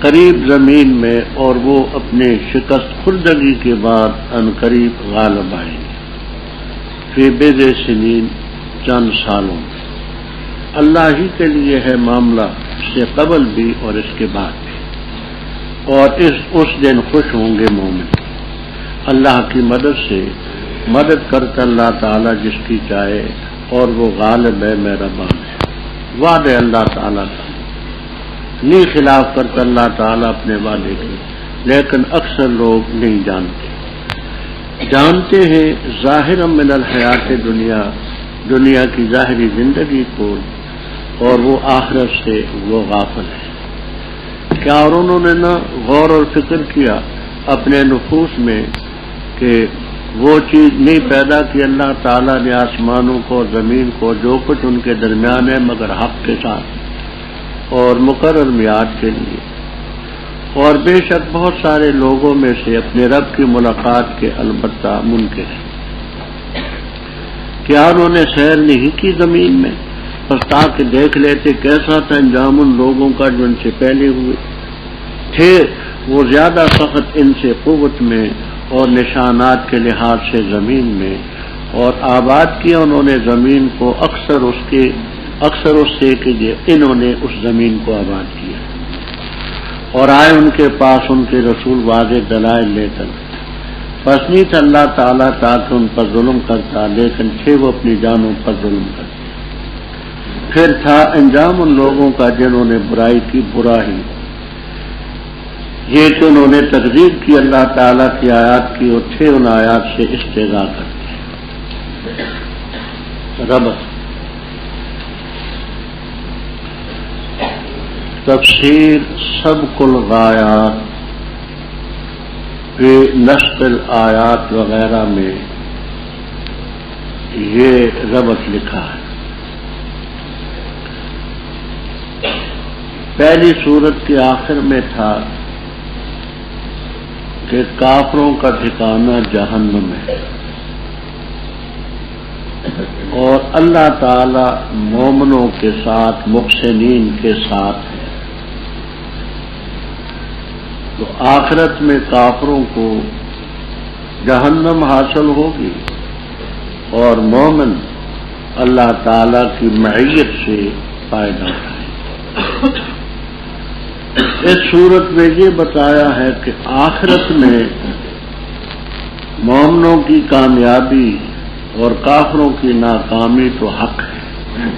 A: قریب زمین میں، اور وہ اپنے شکست خوردگی کے بعد ان قریب غالب آئیں گے، فی بضع سنین، چند سالوں میں۔ اللہ ہی کے لیے ہے معاملہ، اس سے قبل بھی اور اس کے بعد بھی، اور اس دن خوش ہوں گے مومن۔ اللہ کی مدد سے مدد کرتا اللہ تعالیٰ جس کی چاہے، اور وہ غالب ہے، مہربان ہے۔ وعدے اللہ تعالیٰ کا نہیں خلاف کرتا اللہ تعالیٰ اپنے وعدے کے، لیکن اکثر لوگ نہیں جانتے ہیں ظاہر من الحیات دنیا کی ظاہری زندگی کو، اور وہ آخرت سے وہ غافل ہے۔ کیا اور انہوں نے نہ غور اور فکر کیا اپنے نفوس میں کہ وہ چیز نہیں پیدا کی اللہ تعالیٰ نے آسمانوں کو، زمین کو، جو کچھ ان کے درمیان ہے، مگر حق کے ساتھ اور مقرر میعاد کے لیے، اور بے شک بہت سارے لوگوں میں سے اپنے رب کی ملاقات کے البتہ منکر ہیں۔ کیا انہوں نے سیر نہیں کی زمین میں؟ بس تاکہ دیکھ لیتے کیسا تھا انجام ان لوگوں کا جو ان سے پہلے ہوئے تھے، وہ زیادہ سخت ان سے قوت میں اور نشانات کے لحاظ سے زمین میں، اور آباد کیا انہوں نے زمین کو اکثر اس سے کہ انہوں نے اس زمین کو آباد کیا، اور آئے ان کے پاس ان کے رسول واضح دلائل لے کر، بس نہیں تھا اللہ تعالیٰ تاکہ ان پر ظلم کرتا، لیکن تھے وہ اپنی جانوں پر ظلم کرتے۔ پھر تھا انجام ان لوگوں کا جنہوں نے برائی کی برائی، یہ کہ انہوں نے تکذیب کی اللہ تعالیٰ کی آیات کی، اور تھے ان آیات سے استہزاء کرتے۔ ربط تفسیر سبق الغایات فی نسق الآیات وغیرہ میں یہ ربط لکھا ہے۔ پہلی سورت کے آخر میں تھا کہ کافروں کا ٹھکانہ جہنم ہے، اور اللہ تعالی مومنوں کے ساتھ، محسنین کے ساتھ ہے۔ تو آخرت میں کافروں کو جہنم حاصل ہوگی، اور مومن اللہ تعالی کی معیت سے فائدہ اٹھائے۔ اس صورت میں یہ بتایا ہے کہ آخرت میں مومنوں کی کامیابی اور کافروں کی ناکامی تو حق ہے۔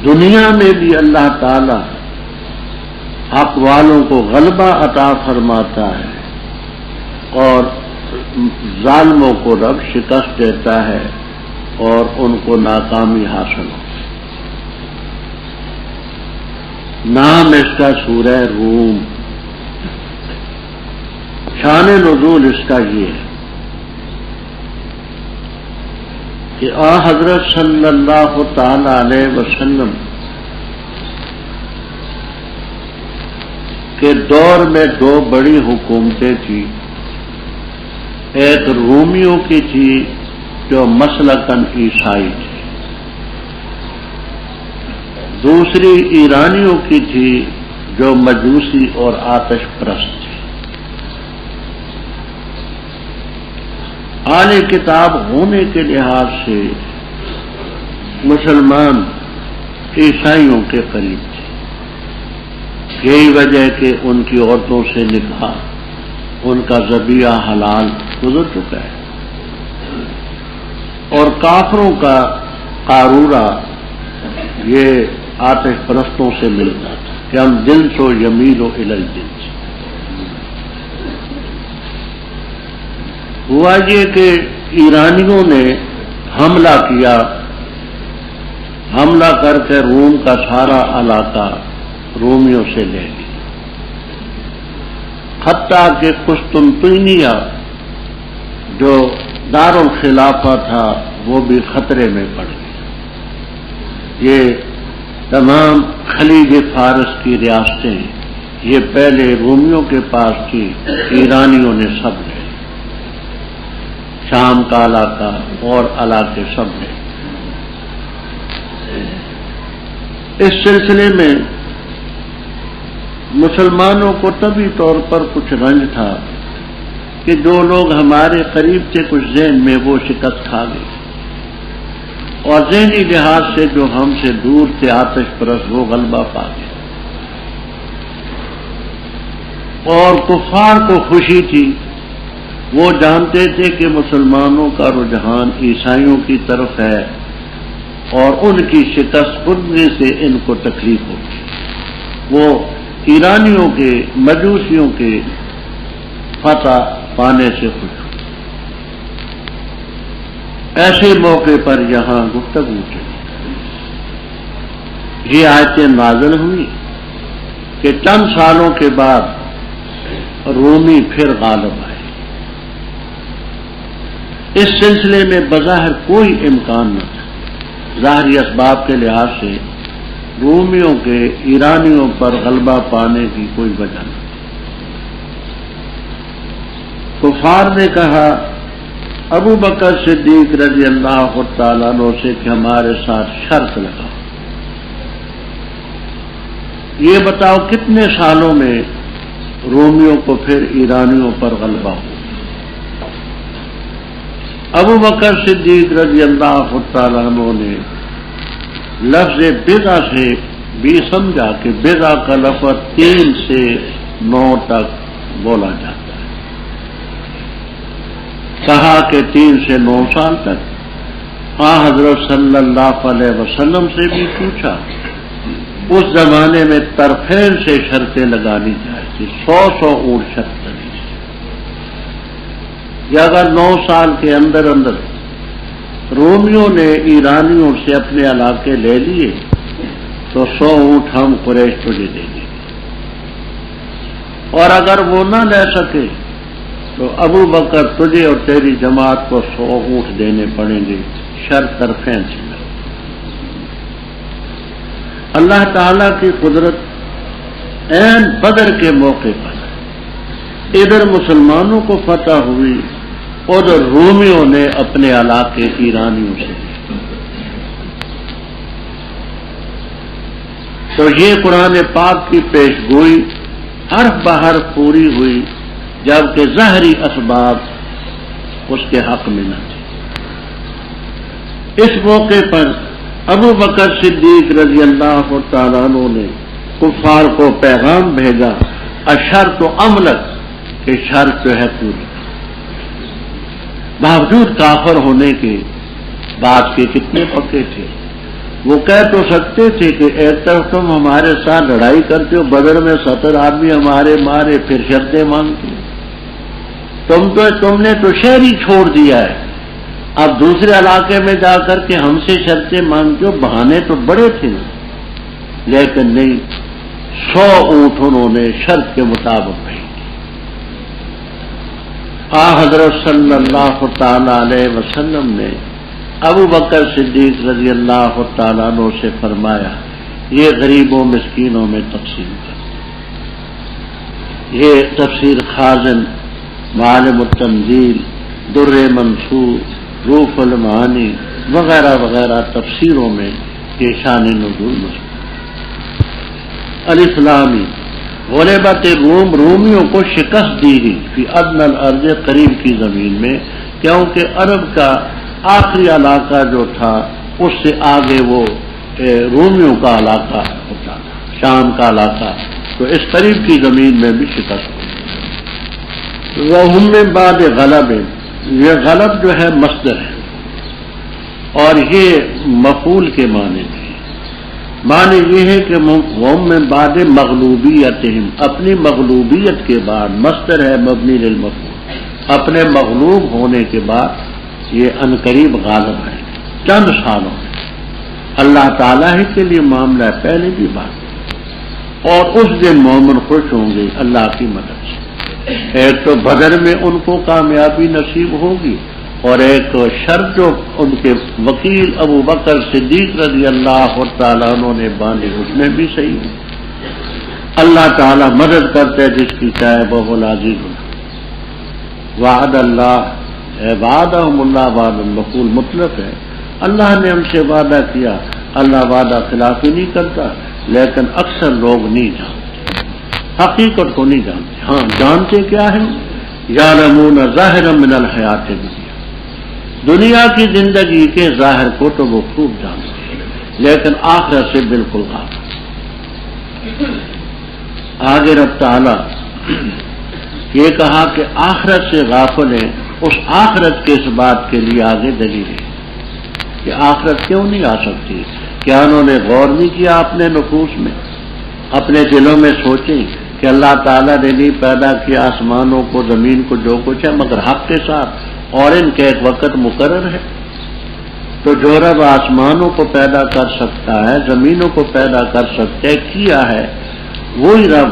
A: دنیا میں بھی اللہ تعالی حق والوں کو غلبہ عطا فرماتا ہے، اور ظالموں کو رب شکست دیتا ہے، اور ان کو ناکامی حاصل ہو۔ نام اس کا سورہ روم، شان نزول اس کا یہ ہے کہ آ حضرت صلی اللہ تعالی علیہ وسلم کے دور میں دو بڑی حکومتیں تھیں، ایک رومیوں کی تھی جو مسلکن عیسائی تھی، دوسری ایرانیوں کی تھی جو مجوسی اور آتش پرست تھی۔ اعلی کتاب ہونے کے لحاظ سے مسلمان عیسائیوں کے قریب تھے، یہی وجہ کہ ان کی عورتوں سے نکاح، ان کا ذبیحہ حلال گزر چکا ہے، اور کافروں کا قارورہ یہ آتش پرستوں سے ملتا تھا کہ ہم جنس و یمیل و الی الجنس۔ ہوا یہ کہ ایرانیوں نے حملہ کیا، حملہ کر کے روم کا سارا علاقہ رومیوں سے لے لیا، حتیٰ کہ قسطنطنیہ جو دارالخلافہ تھا وہ بھی خطرے میں پڑ گیا۔ یہ تمام خلیج فارس کی ریاستیں یہ پہلے رومیوں کے پاس تھی، ایرانیوں نے سب لے، شام کا علاقہ اور علاقے سب لے۔ اس سلسلے میں مسلمانوں کو طبی طور پر کچھ رنج تھا کہ جو لوگ ہمارے قریب تھے کچھ ذہن میں وہ شکست کھا گئے، اور ذہنی لحاظ سے جو ہم سے دور تھے آتش پرست وہ غلبہ پا گئے، اور کفار کو خوشی تھی، وہ جانتے تھے کہ مسلمانوں کا رجحان عیسائیوں کی طرف ہے اور ان کی شکست ہونے سے ان کو تکلیف ہوگی، وہ ایرانیوں کے مجوسیوں کے فتح پانے سے خوش ہو۔ ایسے موقع پر یہاں گفتگو چلی، یہ آیتیں نازل ہوئی کہ چند سالوں کے بعد رومی پھر غالب آئے۔ اس سلسلے میں بظاہر کوئی امکان نہ تھا، ظاہری اسباب کے لحاظ سے رومیوں کے ایرانیوں پر غلبہ پانے کی کوئی وجہ نہیں۔ کفار نے کہا ابو بکر صدیق رضی اللہ تعالیٰ عنہ سے کہ ہمارے ساتھ شرط لگاؤ، یہ بتاؤ کتنے سالوں میں رومیوں کو پھر ایرانیوں پر غلبہ ہو۔ ابو بکر صدیق رضی اللہ تعالیٰ عنہ نے لفظ بضع سے بھی سمجھا کہ بضع کا لفظ 3 سے 9 تک بولا جاتا ہے، کہا کہ 3 سے 9 سال تک۔ حضرت صلی اللہ علیہ وسلم سے بھی پوچھا، اس زمانے میں طرفین سے شرطیں لگانی چاہیے، 100 اونٹ شرط لگی تھی، یا اگر 9 سال کے اندر اندر رومیوں نے ایرانیوں سے اپنے علاقے لے لیے تو 100 اونٹ ہم قریش تجھے دیں گے، اور اگر وہ نہ لے سکے تو ابو بکر تجھے اور تیری جماعت کو 100 اونٹ دینے پڑیں گے، شرط طرفین سے۔ اللہ تعالی کی قدرت عین بدر کے موقع پر ادھر مسلمانوں کو فتح ہوئی، ادھر رومیوں نے اپنے علاقے ایرانیوں سے لیے۔ تو یہ قرآن پاک کی پیش گوئی حرف بحرف پوری ہوئی، جبکہ ظاہری اسباب اس کے حق میں نہ تھے۔ اس موقع پر ابو بکر صدیق رضی اللہ تعالیٰ عنہ نے کفار کو پیغام بھیجا، اشرط عملت، کہ شرط جو ہے پوری، باوجود کافر ہونے کے بعد کے کتنے پکے تھے۔ وہ کہہ تو سکتے تھے کہ ایک طرف تم ہمارے ساتھ لڑائی کرتے ہو، بدر میں 70 آدمی ہمارے مارے، پھر شرطیں مانگتے ہو، تم نے تو شہر ہی چھوڑ دیا ہے، اب دوسرے علاقے میں جا کر کے ہم سے شرطیں مانگتے ہو، بہانے تو بڑے تھے نا، لیکن نہیں، 100 اونٹ انہوں نے شرط کے مطابق بھیج دی۔ حضرت صلی اللہ تعالی علیہ وسلم نے ابو بکر صدیق رضی اللہ تعالیٰ عنہ سے فرمایا یہ غریبوں مسکینوں میں تقسیم کر۔ یہ تفسیر خازن، معالم التنزیل، در منصور، روح المعانی وغیرہ وغیرہ تفسیروں میں یہ شان نزول مذکور۔ الاسلامی غلبت روم، رومیوں کو شکست دی گئی فی ادنی الارض، قریب کی زمین میں، کیونکہ عرب کا آخری علاقہ جو تھا اس سے آگے وہ رومیوں کا علاقہ ہوتا تھا، شام کا علاقہ، تو اس قریب کی زمین میں بھی شکست ہوئی۔ وَهُمْ مِنْ بَعْدِ غَلَبٍ، یہ غلب جو ہے مصدر ہے اور یہ مفعول کے معنی تھے۔ معنی یہ ہے کہ وَهُمْ مِنْ بَعْدِ مغلوبیتہم، اپنی مغلوبیت کے بعد، مصدر ہے مبنی للمفعول، اپنے مغلوب ہونے کے بعد یہ عنقریب غالب ہے چند سالوں میں۔ اللہ تعالیٰ ہی کے لیے معاملہ ہے، پہلے بھی بات، اور اس دن مومن خوش ہوں گے اللہ کی مدد سے۔ ایک تو بدر میں ان کو کامیابی نصیب ہوگی، اور ایک شرط جو ان کے وکیل ابو بکر صدیق رضی اللہ تعالیٰ عنہ نے باندھی اس میں بھی صحیح ہے۔ اللہ تعالیٰ مدد کرتے جس کی چاہے بہو العزیز۔ وعد اللہ، وعدہم اللہ وعد المفعول مطلق ہے، اللہ نے ہم سے وعدہ کیا، اللہ وعدہ خلافی نہیں کرتا، لیکن اکثر لوگ نہیں جانتے، حقیقت کو نہیں جانتے۔ ہاں جانتے کیا ہے؟ یعلمون ظاہرا من الحیات الدنیا، دنیا کی زندگی کے ظاہر کو تو وہ خوب جانتے ہیں، لیکن آخرت سے بالکل غافل۔ آگے رب تعالیٰ یہ کہا کہ آخرت سے غافل ہیں، اس آخرت کے اس بات کے لیے آگے دلیل ہے کہ آخرت کیوں نہیں آ سکتی۔ کیا انہوں نے غور نہیں کیا اپنے نفوس میں، اپنے دلوں میں سوچیں کہ اللہ تعالیٰ نے نہیں پیدا کیا آسمانوں کو، زمین کو، جو کچھ ہے، مگر حق کے ساتھ، اور ان کا ایک وقت مقرر ہے۔ تو جو رب آسمانوں کو پیدا کر سکتا ہے، زمینوں کو پیدا کر سکتا ہے، کیا ہے، وہی رب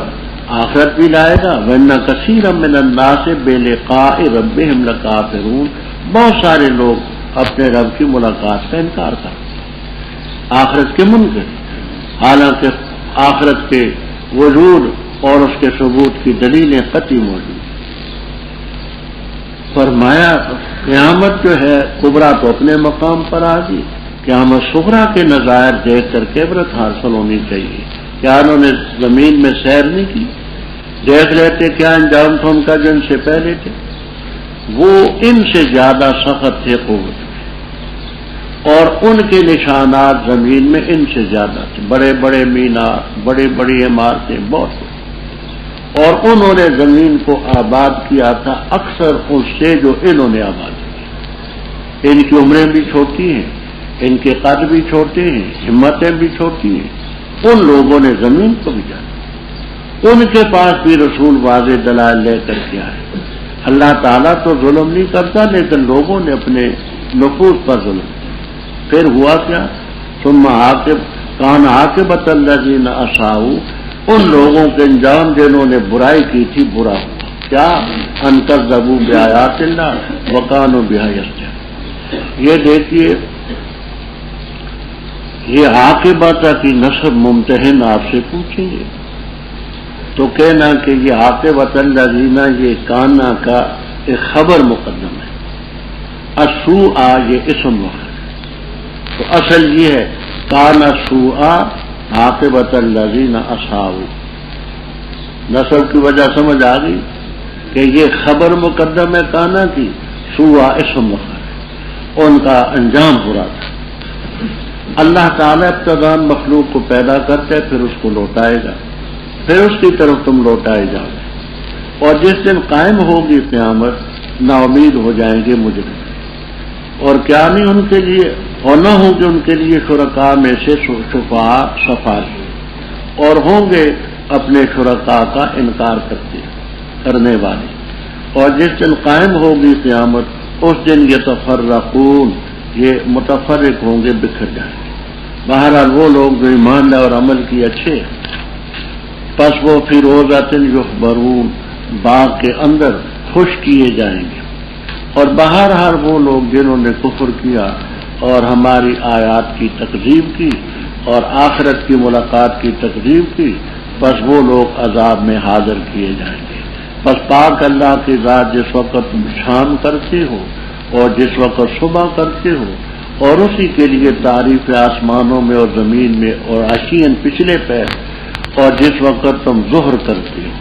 A: آخرت بھی لائے گا۔ وَإِنَّ كَثِيرًا مِّنَ النَّاسِ بِلِقَاءِ رَبِّهِمْ لَكَافِرُونَ، بہت سارے لوگ اپنے رب کی ملاقات کا انکار کرتے ہیں، آخرت کے منکر، حالانکہ آخرت کے وجود اور اس کے ثبوت کی دلیلیں قطعی موجود۔ فرمایا قیامت جو ہے کبریٰ تو اپنے مقام پر آ گئی، قیامت صغریٰ کے نظائر دیکھ کر کے عبرت حاصل ہونی چاہیے۔ کیا انہوں نے زمین میں سیر نہیں کی؟ دیکھ لیتے کیا انجام تھا ان کا جو ان سے پہلے تھے، وہ ان سے زیادہ سخت تھے قوت میں، اور ان کے نشانات زمین میں ان سے زیادہ تھے، بڑے بڑے مینار، بڑی بڑی عمارتیں، بہت کچھ، اور انہوں نے زمین کو آباد کیا تھا اکثر اس سے جو انہوں نے آباد کیا۔ ان کی عمریں بھی چھوٹی ہیں، ان کے قد بھی چھوٹے ہیں، ہمتیں بھی چھوٹی ہیں، ان لوگوں نے زمین کو بھی جانا، ان کے پاس بھی رسول واضح دلائل لے کر کے آئے۔ اللہ تعالیٰ تو ظلم نہیں کرتا، لیکن لوگوں نے اپنے نفوس پر ظلم کیا۔ پھر ہوا کیا؟ ثم کان عاقبۃ الذین اساءوا، ان لوگوں کے انجام جنہوں نے برائی کی تھی برا ہوا۔ کیا؟ ان کذبوا بآیات اللہ وکانوا بہا یستہزئون۔ یہ دیکھیے، یہ عاقبۃ کی نسب ممتحن آپ سے پوچھیں گے تو کہنا کہ یہ عاقبۃ الذین، یہ کانا کا ایک خبر مقدم ہے، السوء یہ اسم ہے، تو اصل یہ ہے کانا سوء عاقبۃ الذین اساءوا۔ نسب کی وجہ سمجھ آ گئی کہ یہ خبر مقدم ہے کانا کی، سوء اسم ہے، ان کا انجام برا تھا۔ اللہ تعالیٰ ابتداً مخلوق کو پیدا کرتے پھر اس کو لوٹائے گا، پھر اس کی طرف تم لوٹائے جاؤ گے، اور جس دن قائم ہوگی قیامت نا امید ہو جائیں گے مجرم، اور کیا نہیں ان کے لیے، اور نہ ہوں گے ان کے لیے شرکاء میں سے شفعاء شفاعی، اور ہوں گے اپنے شرکاء کا انکار کرنے والے، اور جس دن قائم ہوگی قیامت اس دن یتفرقون، یہ متفرق ہوں گے، بکھر جائیں گے۔ بہرحال وہ لوگ جو ایمان لائے اور عمل کی اچھے، پس وہ فی روضۃ یحبرون، باغ کے اندر خوش کیے جائیں گے۔ اور بہرحال وہ لوگ جنہوں نے کفر کیا اور ہماری آیات کی تکذیب کی اور آخرت کی ملاقات کی تکذیب کی، بس وہ لوگ عذاب میں حاضر کیے جائیں گے۔ بس پاک اللہ کی ذات جس وقت تم شام کرتے ہو اور جس وقت صبح کرتے ہو، اور اسی کے لیے تعریف آسمانوں میں اور زمین میں اور عشین پچھلے پیر، اور جس وقت تم ظہر کرتے ہو،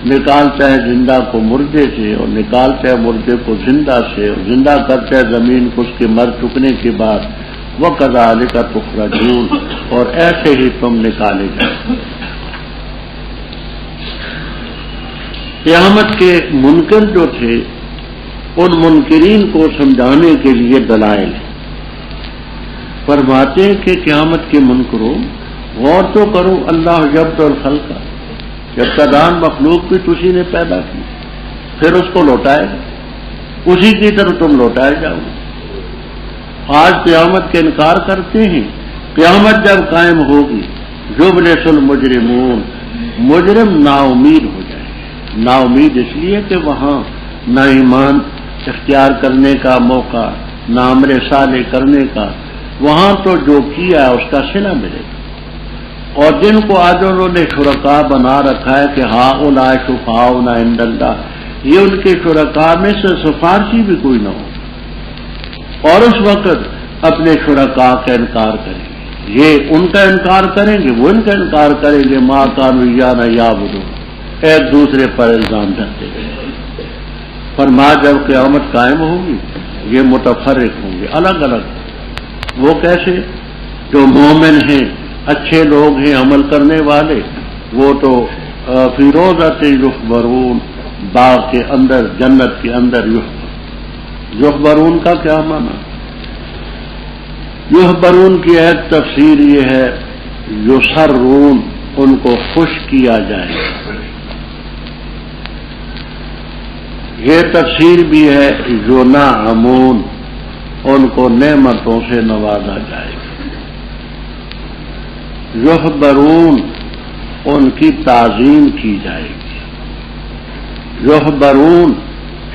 A: نکالتا ہے زندہ کو مردے سے اور نکالتا ہے مردے کو زندہ سے اور زندہ کرتا ہے زمین کو اس کے مر چکنے کے بعد، وَكَذَلِكَ تُخْرَجُونَ، اور ایسے ہی تم نکالے جاؤ۔ قیامت کے منکر جو تھے، ان منکرین کو سمجھانے کے لیے دلائل ہیں۔ فرماتے ہیں کہ قیامت کے منکروں، غور تو کرو، اللہ یبدأ الخلق، جب تدان مخلوق بھی تو اسی نے پیدا کی، پھر اس کو لوٹائے گا، اسی کی طرف تم لوٹائے جاؤ۔ آج قیامت کا انکار کرتے ہیں، قیامت جب قائم ہوگی، یبلس المجرمون، مجرم نا امید ہو جائے گے۔ نا امید اس لیے کہ وہاں نہ ایمان اختیار کرنے کا موقع، نہ عمل صالح کرنے کا، وہاں تو جو کیا ہے اس کا صلہ ملے گا۔ اور جن کو آج انہوں نے شرکاء بنا رکھا ہے کہ ہاں اولئک شفعاؤنا عند اللہ، یہ ان کے شرکاء میں سے سفارشی بھی کوئی نہ ہو، اور اس وقت اپنے شرکاء کا انکار کریں گے، یہ ان کا انکار کریں گے، وہ ان کا انکار کریں گے، ما کانوا ایانا یعبدون، ایک دوسرے پر الزام ڈالتے ہیں۔ فرمایا جب قیامت قائم ہوگی، یہ متفرق ہوں گے، الگ الگ۔ وہ کیسے؟ جو مومن ہیں، اچھے لوگ ہیں، عمل کرنے والے، وہ تو فی روضۃ یحبرون، باغ کے اندر، جنت کے اندر یحبرون کا کیا معنی؟ یحبرون کی ایک تفسیر یہ ہے یسرون، ان کو خوش کیا جائے، یہ تفسیر بھی ہے ینعمون، ان کو نعمتوں سے نوازا جائے گا۔ یحبرون، ان کی تعظیم کی جائے گی۔ یحبرون،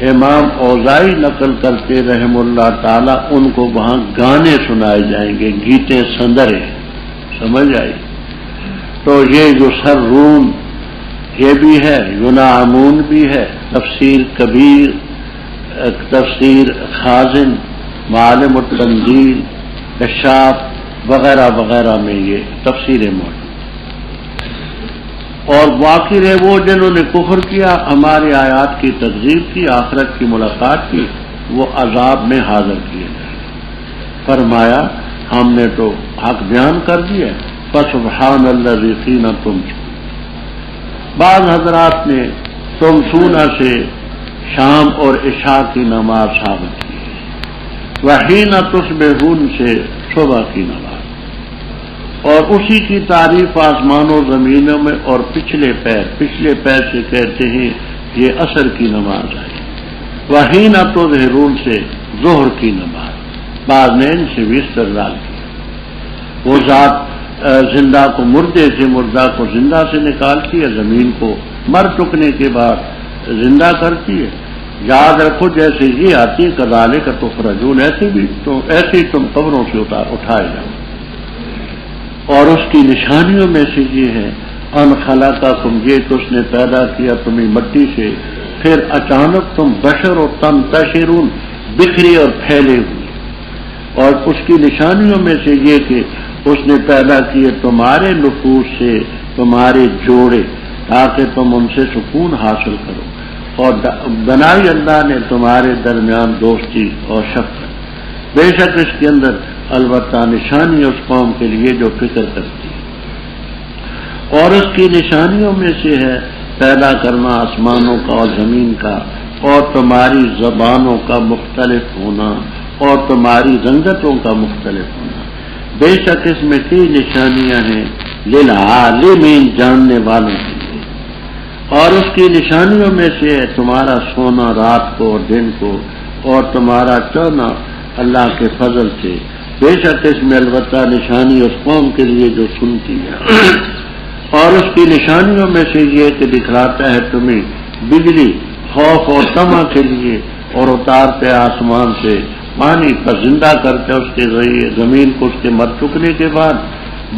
A: امام اوزاعی نقل کرتے رحم اللہ تعالی، ان کو وہاں گانے سنائے جائیں گے، گیتیں سندرے، سمجھ آئی؟ تو یہ یسرون یہ بھی ہے، ینعمون بھی ہے، تفسیر کبیر، تفسیر خازن، معالم التنزیل، کشاف وغیرہ وغیرہ میں یہ تفسیریں موجود۔ اور باقی رہے وہ جنہوں نے کفر کیا، ہماری آیات کی تکذیب کی، آخرت کی ملاقات کی، وہ عذاب میں حاضر کیے گئے۔ فرمایا ہم نے تو حق بیان کر دیا، فسبحان الذی حین تمسون۔ بعض حضرات نے تمسون سے شام اور عشاء کی نماز ثابت کی، وحین تصبحون سے صبح کی نماز، اور اسی کی تعریف آسمانوں زمینوں میں، اور پچھلے پیر سے کہتے ہیں یہ عصر کی نماز ہے، وحین تظہرون سے ظہر کی نماز۔ بعض نے ان سے بھی استدلال کی، وہ ذات زندہ کو مردے سے، مردہ کو زندہ سے نکالتی ہے، زمین کو مر چکنے کے بعد زندہ کرتی ہے۔ یاد رکھو جیسے یہ آتی ہے کذالک تخرجون، ایسے ہی تم قبروں سے اٹھائے جاؤ۔ اور اس کی نشانیوں میں سے یہ ہے ان خلقکم، یہ تو اس نے پیدا کیا تمہیں مٹی سے، پھر اچانک تم بشر و تنتشرون، بکھری اور پھیلے ہوئے۔ اور اس کی نشانیوں میں سے یہ کہ اس نے پیدا کیے تمہارے نفوس سے تمہارے جوڑے، تاکہ تم ان سے سکون حاصل کرو، اور بنائی اللہ نے تمہارے درمیان دوستی اور شفقت۔ بے شک اس کے اندر البتہ نشانی اس قوم کے لیے جو فکر کرتی ہے۔ اور اس کی نشانیوں میں سے ہے پیدا کرنا آسمانوں کا اور زمین کا، اور تمہاری زبانوں کا مختلف ہونا، اور تمہاری رنگتوں کا مختلف ہونا۔ بے شک اس میں کئی نشانیاں ہیں للعالمین، جاننے والوں کے لیے۔ اور اس کی نشانیوں میں سے ہے تمہارا سونا رات کو اور دن کو، اور تمہارا چونا اللہ کے فضل سے، بے شک اس میں البتہ نشانی اس قوم کے لیے جو سنتی ہے، اور اس کی نشانیوں میں سے یہ کہ دکھلاتا ہے تمہیں بجلی خوف اور طمع کے لیے، اور اتارتے آسمان سے پانی پر زندہ کرتے اس کے ذریعے زمین کو اس کے مر چکنے کے بعد،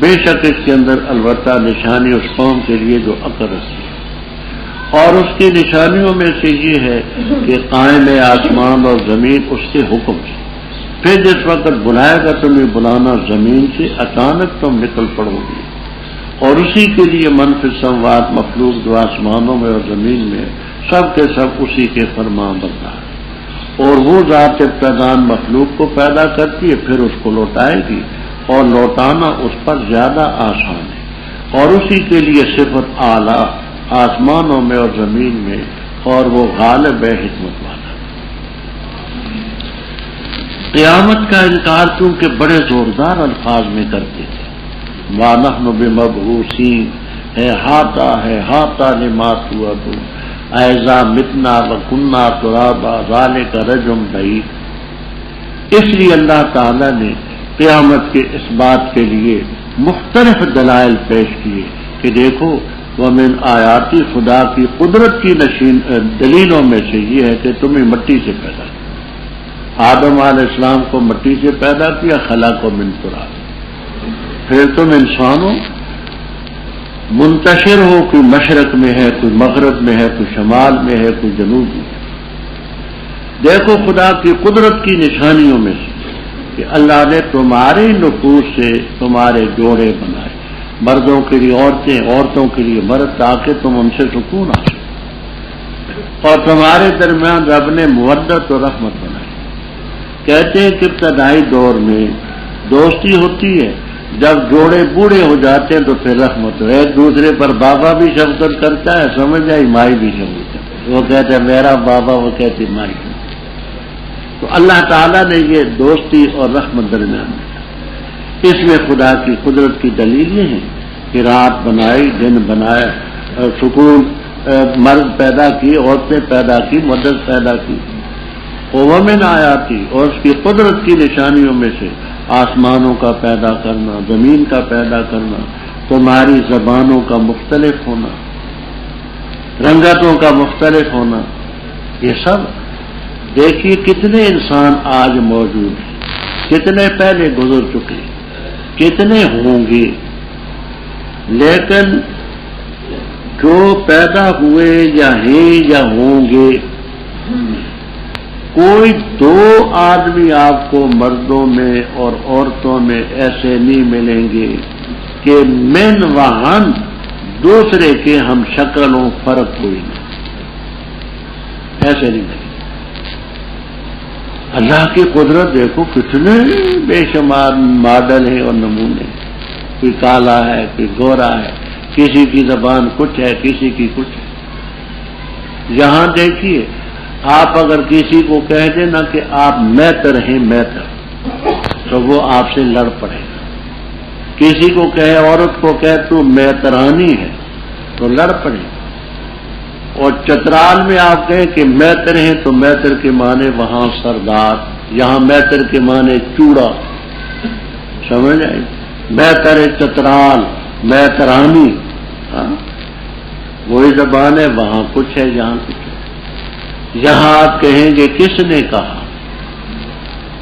A: بے شک اس کے اندر البتہ نشانی اس قوم کے لیے جو عقل رکھتی ہے۔ اور اس کی نشانیوں میں سے یہ ہے کہ قائم ہے آسمان اور زمین اس کے حکم سے، پھر جس وقت بلائے گا تمہیں بلانا زمین سے، اچانک تم نکل پڑو گی، اور اسی کے لیے منفی السماوات مخلوق جو آسمانوں میں اور زمین میں سب کے سب اسی کے فرمان بردار، اور وہ ذات ابتدان مخلوق کو پیدا کرتی ہے پھر اس کو لوٹائے گی، اور لوٹانا اس پر زیادہ آسان ہے، اور اسی کے لیے صفت اعلیٰ آسمانوں میں اور زمین میں، اور وہ غالب ہے حکمت والا۔ قیامت کا انکار چونکہ بڑے زوردار الفاظ میں کرتے تھے، ما نحن بمبعوثین ہے، ہاتا لما توعدون، اذا متنا وکنا ترابا ذالک رجم بعید۔ اس لیے اللہ تعالی نے قیامت کے اس بات کے لیے مختلف دلائل پیش کیے کہ دیکھو ومن آیاتی، خدا کی قدرت کی دلیلوں میں سے یہ ہے کہ تمہیں مٹی سے پیدا کیا، آدم علیہ السلام کو مٹی سے پیدا کیا، خلق من تراب، پھر تم انسانوں منتشر ہو، کوئی مشرق میں ہے، کوئی مغرب میں ہے، کوئی شمال میں ہے، کوئی جنوب میں ہے۔ دیکھو خدا کی قدرت کی نشانیوں میں سے کہ اللہ نے تمہارے نفوس سے تمہارے جوڑے بنائے، مردوں کے لیے عورتیں، عورتوں کے لیے مرد، تاکہ تم ان سے سکون حاصل، اور تمہارے درمیان رب نے مودت اور رحمت بنائی۔ کہتے ہیں کہ ابتدائی دور میں دوستی ہوتی ہے، جب جوڑے بوڑھے ہو جاتے ہیں تو پھر رحمت ہو، ایک دوسرے پر بابا بھی شفقت کرتا ہے، سمجھ آئی، مائی بھی شفقت کرتا ہے، وہ کہتے ہیں میرا بابا، وہ کہتی مائی۔ تو اللہ تعالیٰ نے یہ دوستی اور رحمت درمیان میں، اس میں خدا کی قدرت کی دلیل یہ ہے کہ رات بنائی، دن بنایا، سکون، مرد پیدا کی، عورتیں پیدا کی، مدد پیدا کی، ومن آیاتی، اور اس کی قدرت کی نشانیوں میں سے آسمانوں کا پیدا کرنا، زمین کا پیدا کرنا، تمہاری زبانوں کا مختلف ہونا، رنگتوں کا مختلف ہونا، یہ سب دیکھیے کتنے انسان آج موجود ہیں، کتنے پہلے گزر چکے، کتنے ہوں گے، لیکن جو پیدا ہوئے یا ہیں یا ہوں گے، کوئی دو آدمی آپ کو مردوں میں اور عورتوں میں ایسے نہیں ملیں گے کہ من وہاں دوسرے کے ہم شکل و فرق کوئی نہیں، ایسے نہیں ملیں گے۔ اللہ کی قدرت دیکھو کتنے بے شمار ماڈل ہیں اور نمونے، کوئی کالا ہے، کوئی گورا ہے، کسی کی زبان کچھ ہے، کسی کی کچھ ہے۔ یہاں دیکھیے آپ اگر کسی کو کہہ دیں نا کہ آپ میتر ہیں، میتر، تو وہ آپ سے لڑ پڑے گا۔ کسی کو کہے، عورت کو کہے تو میترانی ہے، تو لڑ پڑے گا۔ اور چترال میں آپ کہیں کہ میتر ہیں تو میتر کے معنی وہاں سردار، یہاں میتر کے معنی چوڑا، سمجھ آئی، میتر چترال، میترانی، وہی زبان ہے، وہاں کچھ ہے، یہاں کچھ ہے۔ یہاں آپ کہیں گے کس نے کہا،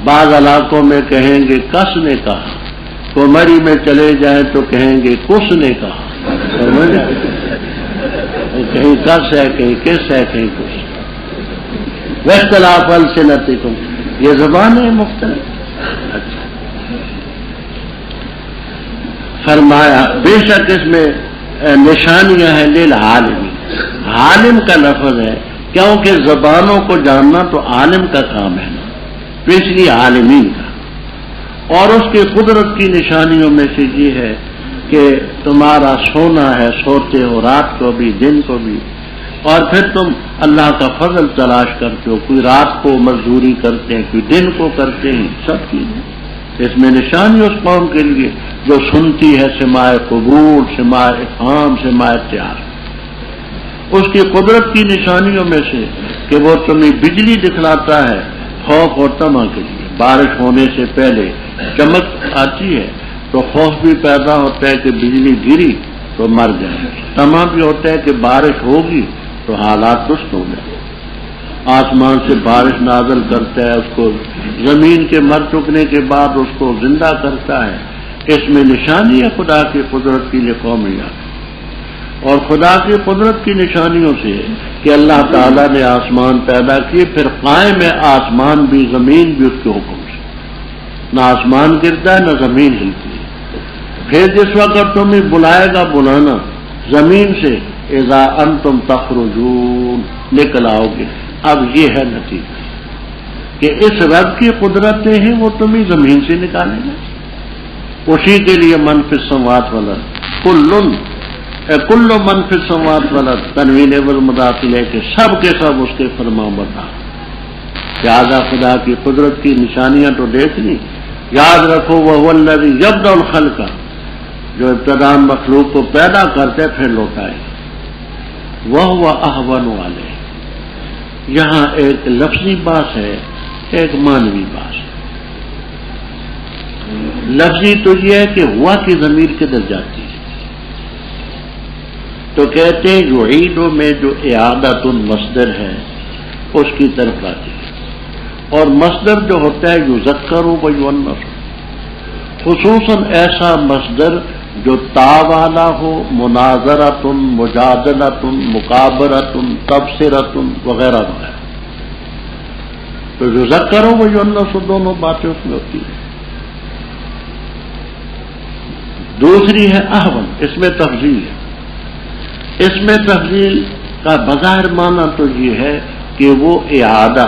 A: بعض علاقوں میں کہیں گے کس نے کہا، کمری میں چلے جائیں تو کہیں گے کس نے کہا، سمجھ آئے، کہیں کس ہے، کہیں کس ہے، کہیں کچھ، واختلاف السنتکم، یہ زبانیں مختلف۔ اچھا فرمایا بے شک اس میں نشانیاں ہیں للعالمین، عالم کا لفظ ہے کیونکہ زبانوں کو جاننا تو عالم کا کام ہے نا، تو اس لیے عالمین کا۔ اور اس کی قدرت کی نشانیوں میں سے یہ ہے کہ تمہارا سونا ہے، سوتے ہو رات کو بھی دن کو بھی، اور پھر تم اللہ کا فضل تلاش کرتے ہو، کوئی رات کو مزدوری کرتے ہیں، کوئی دن کو کرتے ہیں، سب چیزیں اس میں نشانی اس قوم کے لیے جو سنتی ہے سماع قبول، سماع افہام، سماع اتحاد۔ اس کی قدرت کی نشانیوں میں سے کہ وہ تمہیں بجلی دکھلاتا ہے خوف اور طمع کے لیے. بارش ہونے سے پہلے چمک آتی ہے تو خوف بھی پیدا ہوتا ہے کہ بجلی گری تو مر جائے. طمع بھی ہوتا ہے کہ بارش ہوگی تو حالات درست ہوں گے. آسمان سے بارش نازل کرتا ہے, اس کو زمین کے مر چکنے کے بعد اس کو زندہ کرتا ہے. اس میں نشانی ہے خدا کی قدرت کی قومیت. اور خدا کی قدرت کی نشانیوں سے کہ اللہ تعالیٰ نے آسمان پیدا کیے, پھر قائم ہے آسمان بھی زمین بھی اس کے حکم سے. نہ آسمان گرتا ہے نہ زمین ہلتی ہے. پھر جس وقت تمہیں بلائے گا بلانا زمین سے, اذا انتم تخرجون, نکل آؤ گے. اب یہ ہے نتیجہ کہ اس رب کی قدرتیں ہیں وہ تمہیں زمین سے نکالیں گے. اسی کے لیے من فی السماوات والارض کل من فی السماوات والارض تنوین والمضاف الیہ کے سب اس کے فرما بردار. لہذا خدا کی قدرت کی نشانیاں تو دیکھنی. یاد رکھو وہ الذی یبدأ الخلق, جو ابتداء مخلوق کو پیدا کرتے پھر لوٹائے. وہ اہون والے. یہاں ایک لفظی بات ہے, ایک معنوی بات ہے. لفظی تو یہ ہے کہ ہوا کی ضمیر کدھر جاتی ہے, تو کہتے ہیں یعیدو میں جو اعادۃ المصدر ہے اس کی طرف آتی ہے. اور مصدر جو ہوتا ہے یذکر و یؤنث, خصوصاً ایسا مصدر جو تا والا ہو, مناظرۃ, مجادلۃ, مقابرۃ, تبصرۃ وغیرہ وغیرہ. تو یذکر و یؤنث دونوں باتیں اس میں ہوتی ہیں. دوسری ہے احون, اس میں تفضیل ہے. اس میں تفضیل کا بظاہر معنی تو یہ ہے کہ وہ اعادہ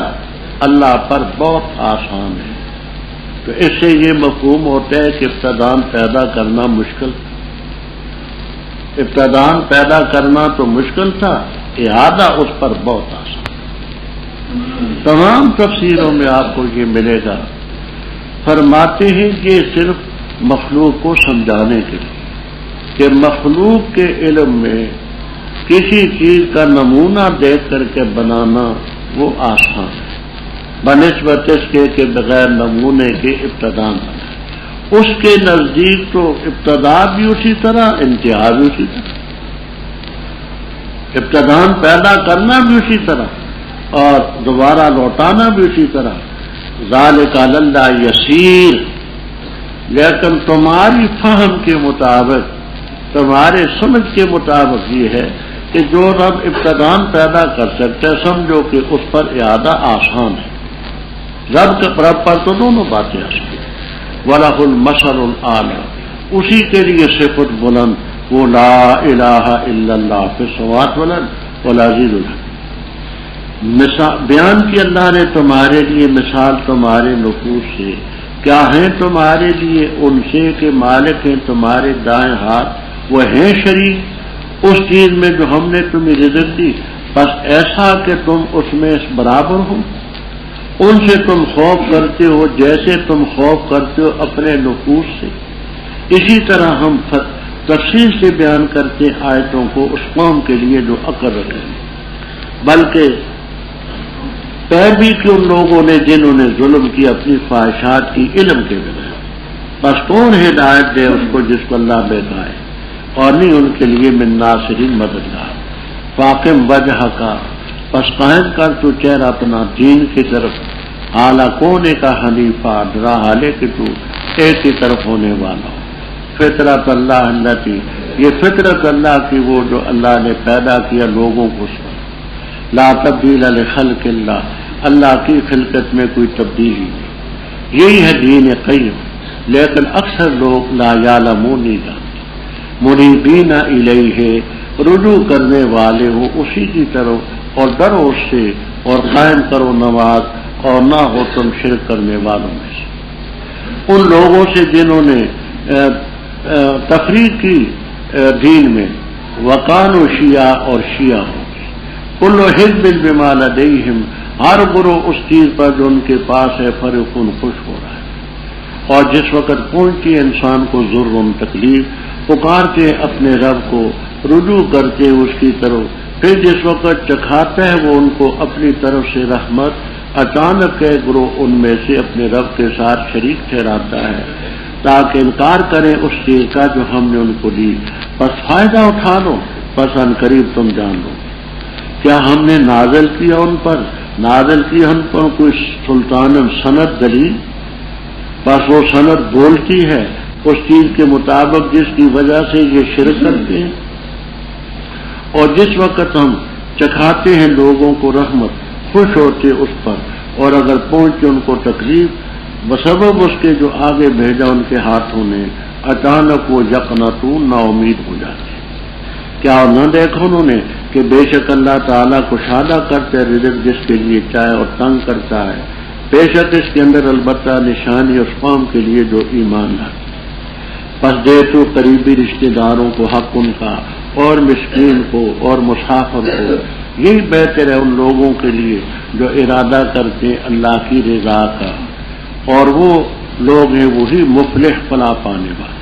A: اللہ پر بہت آسان ہے. تو اس سے یہ مفہوم ہوتا ہے کہ ابتدان پیدا کرنا مشکل, ابتدان پیدا کرنا تو مشکل تھا, اعادہ اس پر بہت آسان. تمام تفسیروں میں آپ کو یہ ملے گا. فرماتے ہیں یہ صرف مخلوق کو سمجھانے کے لیے کہ مخلوق کے علم میں کسی چیز کا نمونہ دیکھ کر کے بنانا وہ آسان ہے بنسبت اس کے کہ بغیر نمونے کے ابتدان بنا. اس کے نزدیک تو ابتدا بھی اسی طرح, انتہا بھی اسی طرح, ابتدان پیدا کرنا بھی اسی طرح اور دوبارہ لوٹانا بھی اسی طرح. ذالک علی اللہ یسیر. لیکن تمہاری فہم کے مطابق, تمہارے سمجھ کے مطابق یہ ہے کہ جو رب ابتدان پیدا کر سکتے سمجھو کہ اس پر اعادہ آسان ہے. رب پر تو دونوں باتیں آسان ہیں. وَلَهُ الْمَثَلُ الْأَعْلَىٰ, اسی کے لیے صفت بلند, وہ لا الہ الا اللہ فی السماوات والارض والعزیز الحکیم. بیان کی اللہ نے تمہارے لیے مثال تمہارے نفوس سے. کیا ہیں تمہارے لیے ان سے کہ مالک ہیں تمہارے دائیں ہاتھ, وہ ہیں شریک اس چیز میں جو ہم نے تمہیں رزق دی, بس ایسا کہ تم اس میں برابر ہو. ان سے تم خوف کرتے ہو جیسے تم خوف کرتے ہو اپنے نفوس سے. اسی طرح ہم تفصیل سے بیان کرتے آیتوں کو اس قوم کے لیے جو عقل رکھے, بلکہ پیروی کی ان لوگوں نے جنہوں نے ظلم کی اپنی خواہشات کی علم کے بنا. بس کون ہدایت دے اس کو جس کو اللہ بہتائے, اور نہیں ان کے لیے من ناصرین مددگار. فاقم وجہ کا, پس قائم کر تو چہرہ اپنا دین کی طرف, اعلیٰ کونے کا حنیفہ, ڈرا حالے کہ تو ایک کی طرف ہونے والا ہو. فطرت اللہ التی, یہ فطرت اللہ کی وہ جو اللہ نے پیدا کیا لوگوں کو اس پر. لا تبدیل لخلق اللہ, اللہ کی خلقت میں کوئی تبدیلی نہیں. یہی ہے دین قیم, لیکن اکثر لوگ لا یعلمون نہیں جانتے. منیبین الیہ, رجوع کرنے والے ہو اسی کی طرف, اور ڈرو اس سے, اور قائم کرو نماز, اور نہ ہو تم شرک کرنے والوں میں سے. ان لوگوں سے جنہوں نے تفریق کی دین میں, وقان و شیعہ اور شیعہ ہو. کل حزب بما لدیہم, ہر گروہ اس چیز پر جو ان کے پاس ہے فرحون, خوش ہو رہا ہے. اور جس وقت پہنچتی ہے انسان کو ضرر تکلیف, پکارتے اپنے رب کو, رجوع کرتے اس کی طرف, پھر جس وقت چکھاتا ہے وہ ان کو اپنی طرف سے رحمت, اچانک ایک گروہ ان میں سے اپنے رب کے ساتھ شریک ٹھہراتا ہے تاکہ انکار کریں اس چیز کا جو ہم نے ان کو دی، بس فائدہ اٹھا لو، بس ان قریب تم جان لو۔ کیا ہم نے نازل کیا ان پر کوئی سلطان سند دلیل؟ بس وہ سند بولتی ہے اس چیز کے مطابق جس کی وجہ سے یہ شرک کرتے ہیں، اور جس وقت ہم چکھاتے ہیں لوگوں کو رحمت، خوش ہوتے اس پر، اور اگر پہنچے ان کو تکلیف بسبب اس کے جو آگے بھیجا ان کے ہاتھوں نے، اچانک وہ یقنطون، نا امید ہو جاتے۔ کیا نہ دیکھا انہوں نے کہ بے شک اللہ تعالیٰ کشادہ کرتے رزق جس کے لیے چاہے اور تنگ کرتا ہے، بے شک اس کے اندر البتہ نشانی اس قوم کے لیے جو ایمان لاتے۔ پس دے تو قریبی رشتہ داروں کو حق ان کا، اور مسکین کو اور مسافر کو، یہی بہتر ہے ان لوگوں کے لیے جو ارادہ کرتے اللہ کی رضا کا، اور وہ لوگ ہیں وہی مفلح فلاح پانے والے۔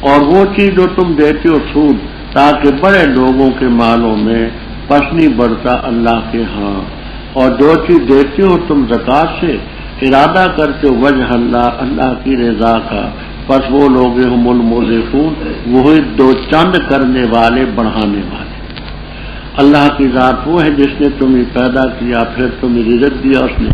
A: اور وہ چیز جو تم دیتے ہو سود، تاکہ بڑے لوگوں کے مالوں میں پس نہیں بڑھتا اللہ کے ہاں، اور جو چیز دیتے ہو تم زکوٰۃ سے، ارادہ کرتے ہو وجہ اللہ کی رضا کا، پس وہ لوگ ہم المضیفون، وہی دو چند کرنے والے، بڑھانے والے۔ اللہ کی ذات وہ ہے جس نے تمہیں پیدا کیا، پھر تمہیں رزق دیا اس نے